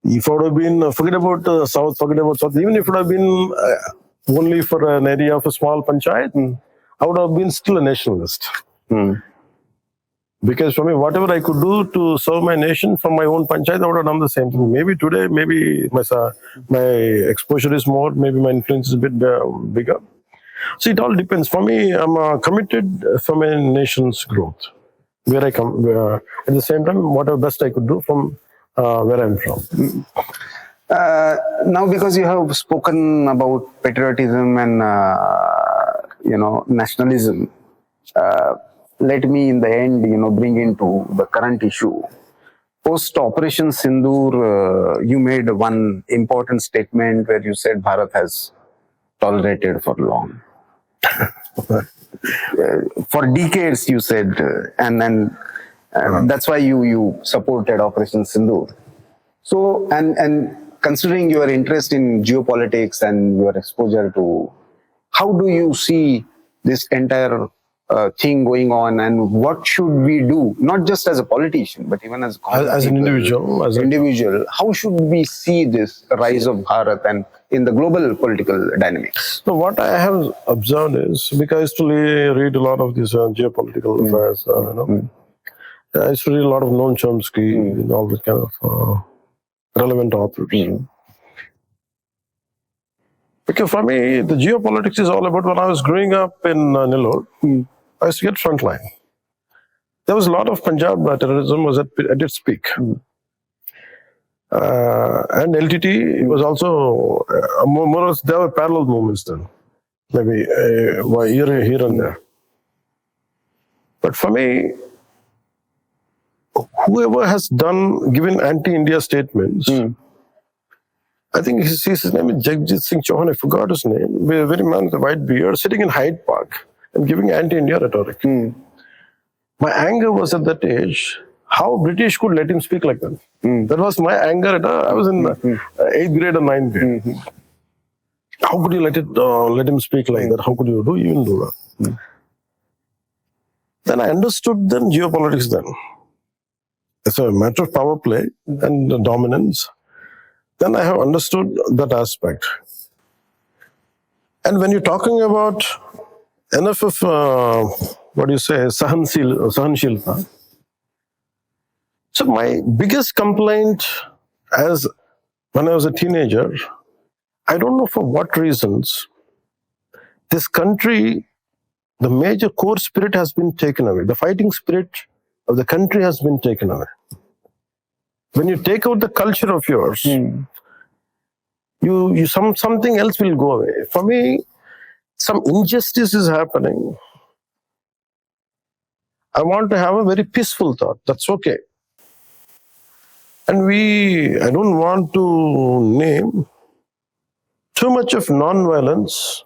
If I would have been, forget about South, even if it would have been only for an area of a small panchayat, I would have been still a nationalist. Because for me, whatever I could do to serve my nation from my own panchayat, I would have done the same thing. Maybe today, maybe my exposure is more, maybe my influence is a bit bigger. So it all depends. For me, I'm committed for my nation's growth. Where I come, at the same time, whatever best I could do from where I'm from. Now, because you have spoken about patriotism and nationalism, let me in the end bring into the current issue. Post Operation Sindoor, you made one important statement where you said Bharat has tolerated for long. For decades, you said, and that's why you supported Operation Sindoor. So, and considering your interest in geopolitics and your exposure to, how do you see this entire thing going on, and what should we do, not just as a politician, but even as an individual? How should we see this rise of Bharat and in the global political dynamics? So what I have observed is, because I used to read a lot of these geopolitical affairs, I used to read a lot of Noam Chomsky and all this kind of relevant authors. Because for me, the geopolitics is all about when I was growing up in Nellore, I used to get frontline. There was a lot of Punjab terrorism was at its peak. And LTT was also, more or less, there were parallel movements then. Maybe here and there. But for me, whoever has given anti-India statements, I think his name is Jagjit Singh Chauhan, I forgot his name, a very man with a white beard, sitting in Hyde Park and giving anti-India rhetoric. My anger was at that age, how British could let him speak like that. That was my anger. I was in 8th grade or 9th grade. How could you let him speak like that? How could you even do that? Then I understood then geopolitics then. It's a matter of power play and dominance. Then I have understood that aspect. And when you're talking about enough of, sahanshilta. So my biggest complaint as when I was a teenager, I don't know for what reasons, this country, the major core spirit has been taken away. The fighting spirit of the country has been taken away. When you take out the culture of yours, something else will go away. For me, some injustice is happening. I want to have a very peaceful thought. That's okay. And I don't want to name, too much of non-violence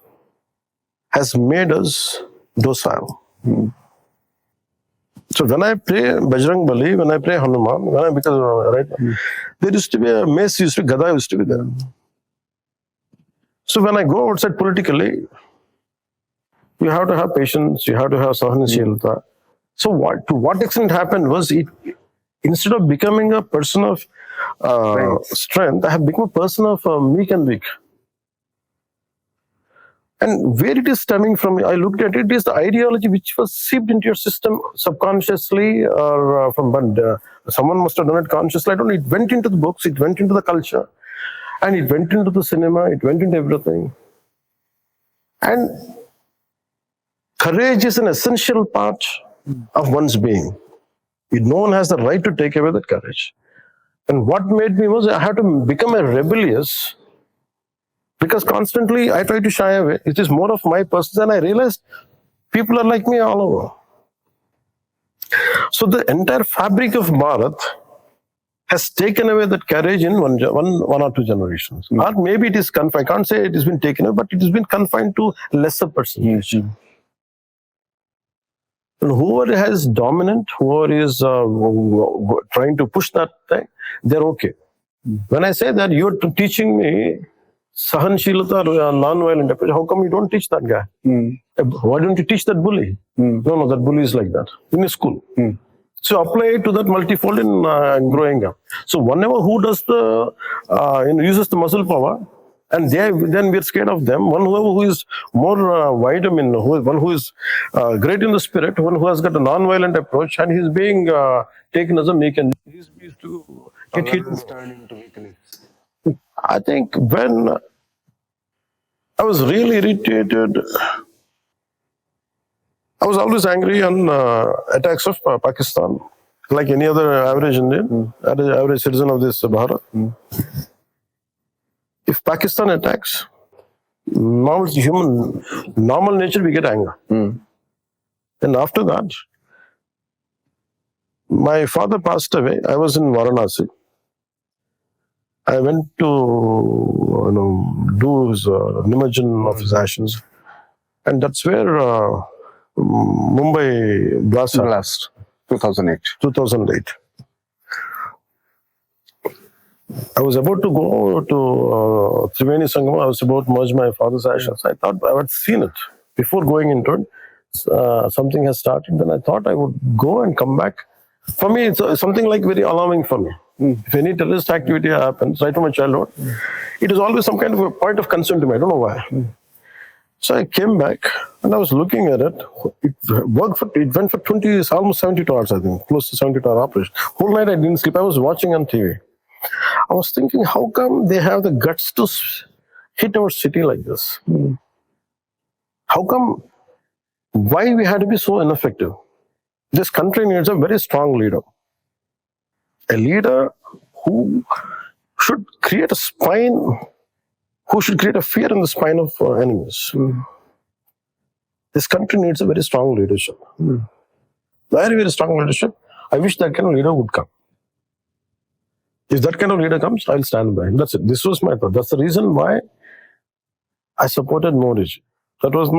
has made us docile. So when I pray Bajrang Bali, when I pray Hanuman, there used to be a mace, Gada used to be there. So when I go outside politically, you have to have patience, you have to have sahanashilta. So to what extent happened was, instead of becoming a person of strength, I have become a person of meek and weak. And where it is stemming from, I looked at it, is the ideology which was seeped into your system subconsciously, or someone must have done it consciously. I don't know. It went into the books, it went into the culture, and it went into the cinema, it went into everything. And courage is an essential part of one's being. No one has the right to take away that courage. And what made me was, I had to become a rebellious, because constantly I try to shy away. It is more of my person, and I realized people are like me all over. So the entire fabric of Bharat has taken away that courage in one or two generations. Or maybe it is confined. I can't say it has been taken away, but it has been confined to lesser percentage. And whoever is dominant, whoever is trying to push that thing, they're okay. When I say that you're teaching me sahanshilata or non-violent approach, how come you don't teach that guy? Why don't you teach that bully? No, that bully is like that in a school. So apply it to that multifold in growing up. So whenever who does uses the muscle power, and then we're scared of them. One who is more one who is great in the spirit, one who has got a non-violent approach, and he's being taken as a meek, and he's to get hit. Into weakness. I think when I was really irritated, I was always angry on attacks of Pakistan, like any other average Indian, average citizen of this Bharat. If Pakistan attacks, normal nature, we get anger. And after that, my father passed away. I was in Varanasi. I went to do his Nimajan of his ashes, and that's where Mumbai blast 2008. I was about to go to Triveni Sangama. I was about to merge my father's ashes. I thought I had seen it before going into it. Something has started. Then I thought I would go and come back. For me, it's something like very alarming for me. If any terrorist activity happens, right from my childhood, it is always some kind of a point of concern to me. I don't know why. So I came back and I was looking at it. It went for 20, almost 72 hours, I think, close to 72-hour operation. Whole night I didn't sleep. I was watching on TV. I was thinking, how come they have the guts to hit our city like this? How come? Why we had to be so ineffective? This country needs a very strong leader. A leader who should create a spine, who should create a fear in the spine of enemies. This country needs a very strong leadership. Very, very strong leadership. I wish that kind of leader would come. If that kind of leader comes, I'll stand by him. That's it. This was my thought. That's the reason why I supported Modi. That was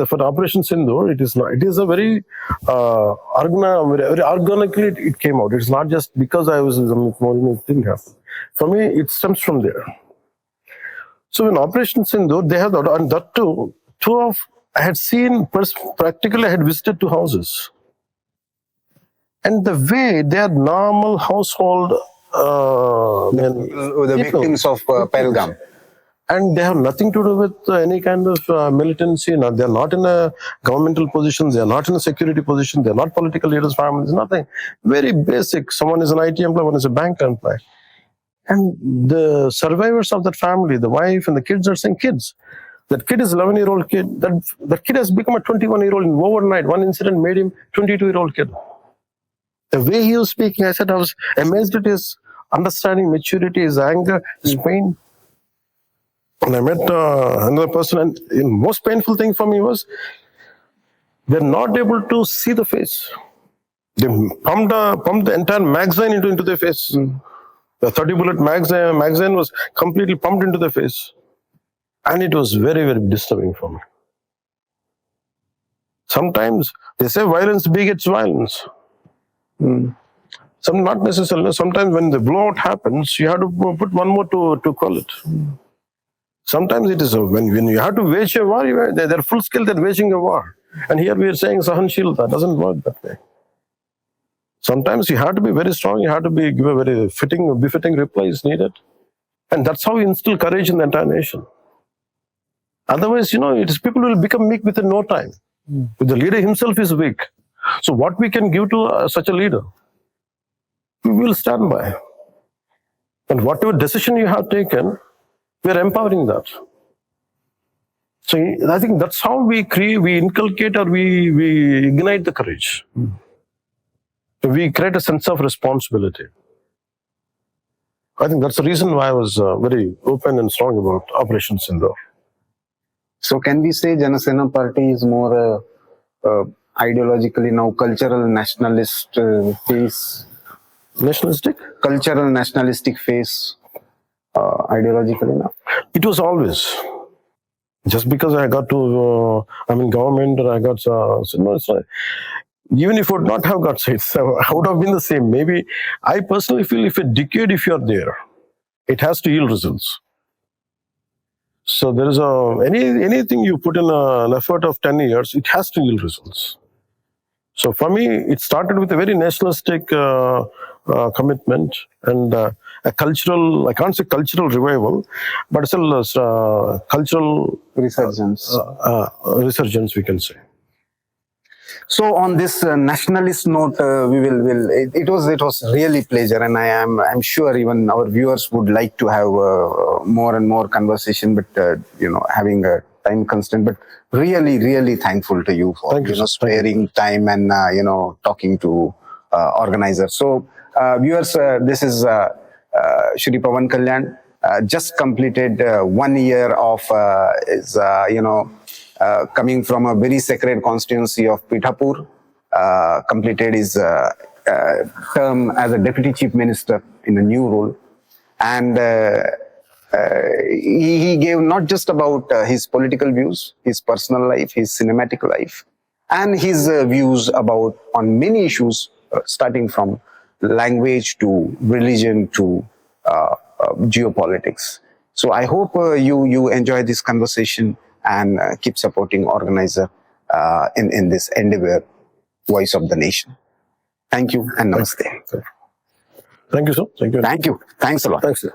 for Operation Sindoor. It is not. It is a very very organically it came out. It's not just because I was Modi. It didn't happen. For me, it stems from there. So in Operation Sindoor, they had, and that too, I had seen practically. I had visited 2 houses, and the way they are normal household. The victims of Pahalgam. and they have nothing to do with any kind of militancy. No, they're not in a governmental position, they're not in a security position, they're not political leaders' families, nothing. Very basic. Someone is an IT employee, one is a bank employee. And the survivors of that family, the wife and the kids are saying, kids. That kid is 11-year-old kid. That kid has become a 21-year-old in overnight. One incident made him 22-year-old kid. The way he was speaking, I said I was amazed at his understanding, maturity, his anger, his pain. And I met another person, and the most painful thing for me was they're not able to see the face. They pumped the entire magazine into their face. The 30-bullet magazine was completely pumped into their face. And it was very, very disturbing for me. Sometimes they say violence begets violence. Some not necessarily. Sometimes when the blowout happens, you have to put one more to call it. Sometimes it is when you have to wage a war, they're full scale, they're waging a war. And here we are saying Sahanshilta. Doesn't work that way. Sometimes you have to be very strong, you have to give a very befitting reply is needed. And that's how you instill courage in the entire nation. Otherwise, people will become weak within no time. The leader himself is weak. So what we can give to such a leader, we will stand by. And whatever decision you have taken, we are empowering that. So I think that's how we inculcate or we ignite the courage. We create a sense of responsibility. I think that's the reason why I was very open and strong about Operation Sindoor. So can we say Janasena Party is more ideologically now cultural nationalist face? Nationalistic? Cultural nationalistic face ideologically now? It was always. Just because I got to, I'm in government or I got, it's not, even if I would not have got seats, I would have been the same. Maybe I personally feel if you're there, it has to yield results. So there is anything you put in an effort of 10 years, it has to yield results. So for me, it started with a very nationalistic commitment and a cultural, I can't say cultural revival, but still cultural resurgence. Resurgence, we can say. So on this nationalist note, it was really pleasure, and I'm sure even our viewers would like to have more and more conversation, but having a time constraint. But really thankful to you for sparing time and talking to organizer. So viewers, this is Shri Pawan Kalyan. Just completed 1 year of coming from a very sacred constituency of Pithapur, completed his term as a Deputy Chief Minister in a new role. And he gave not just about his political views, his personal life, his cinematic life, and his views on many issues, starting from language to religion to geopolitics. So I hope you enjoy this conversation and keep supporting Organizer in this endeavor, Voice of the Nation. Thank you and namaste. Thank you, sir. Thank you. Thank you. Thanks a lot. Thanks, sir.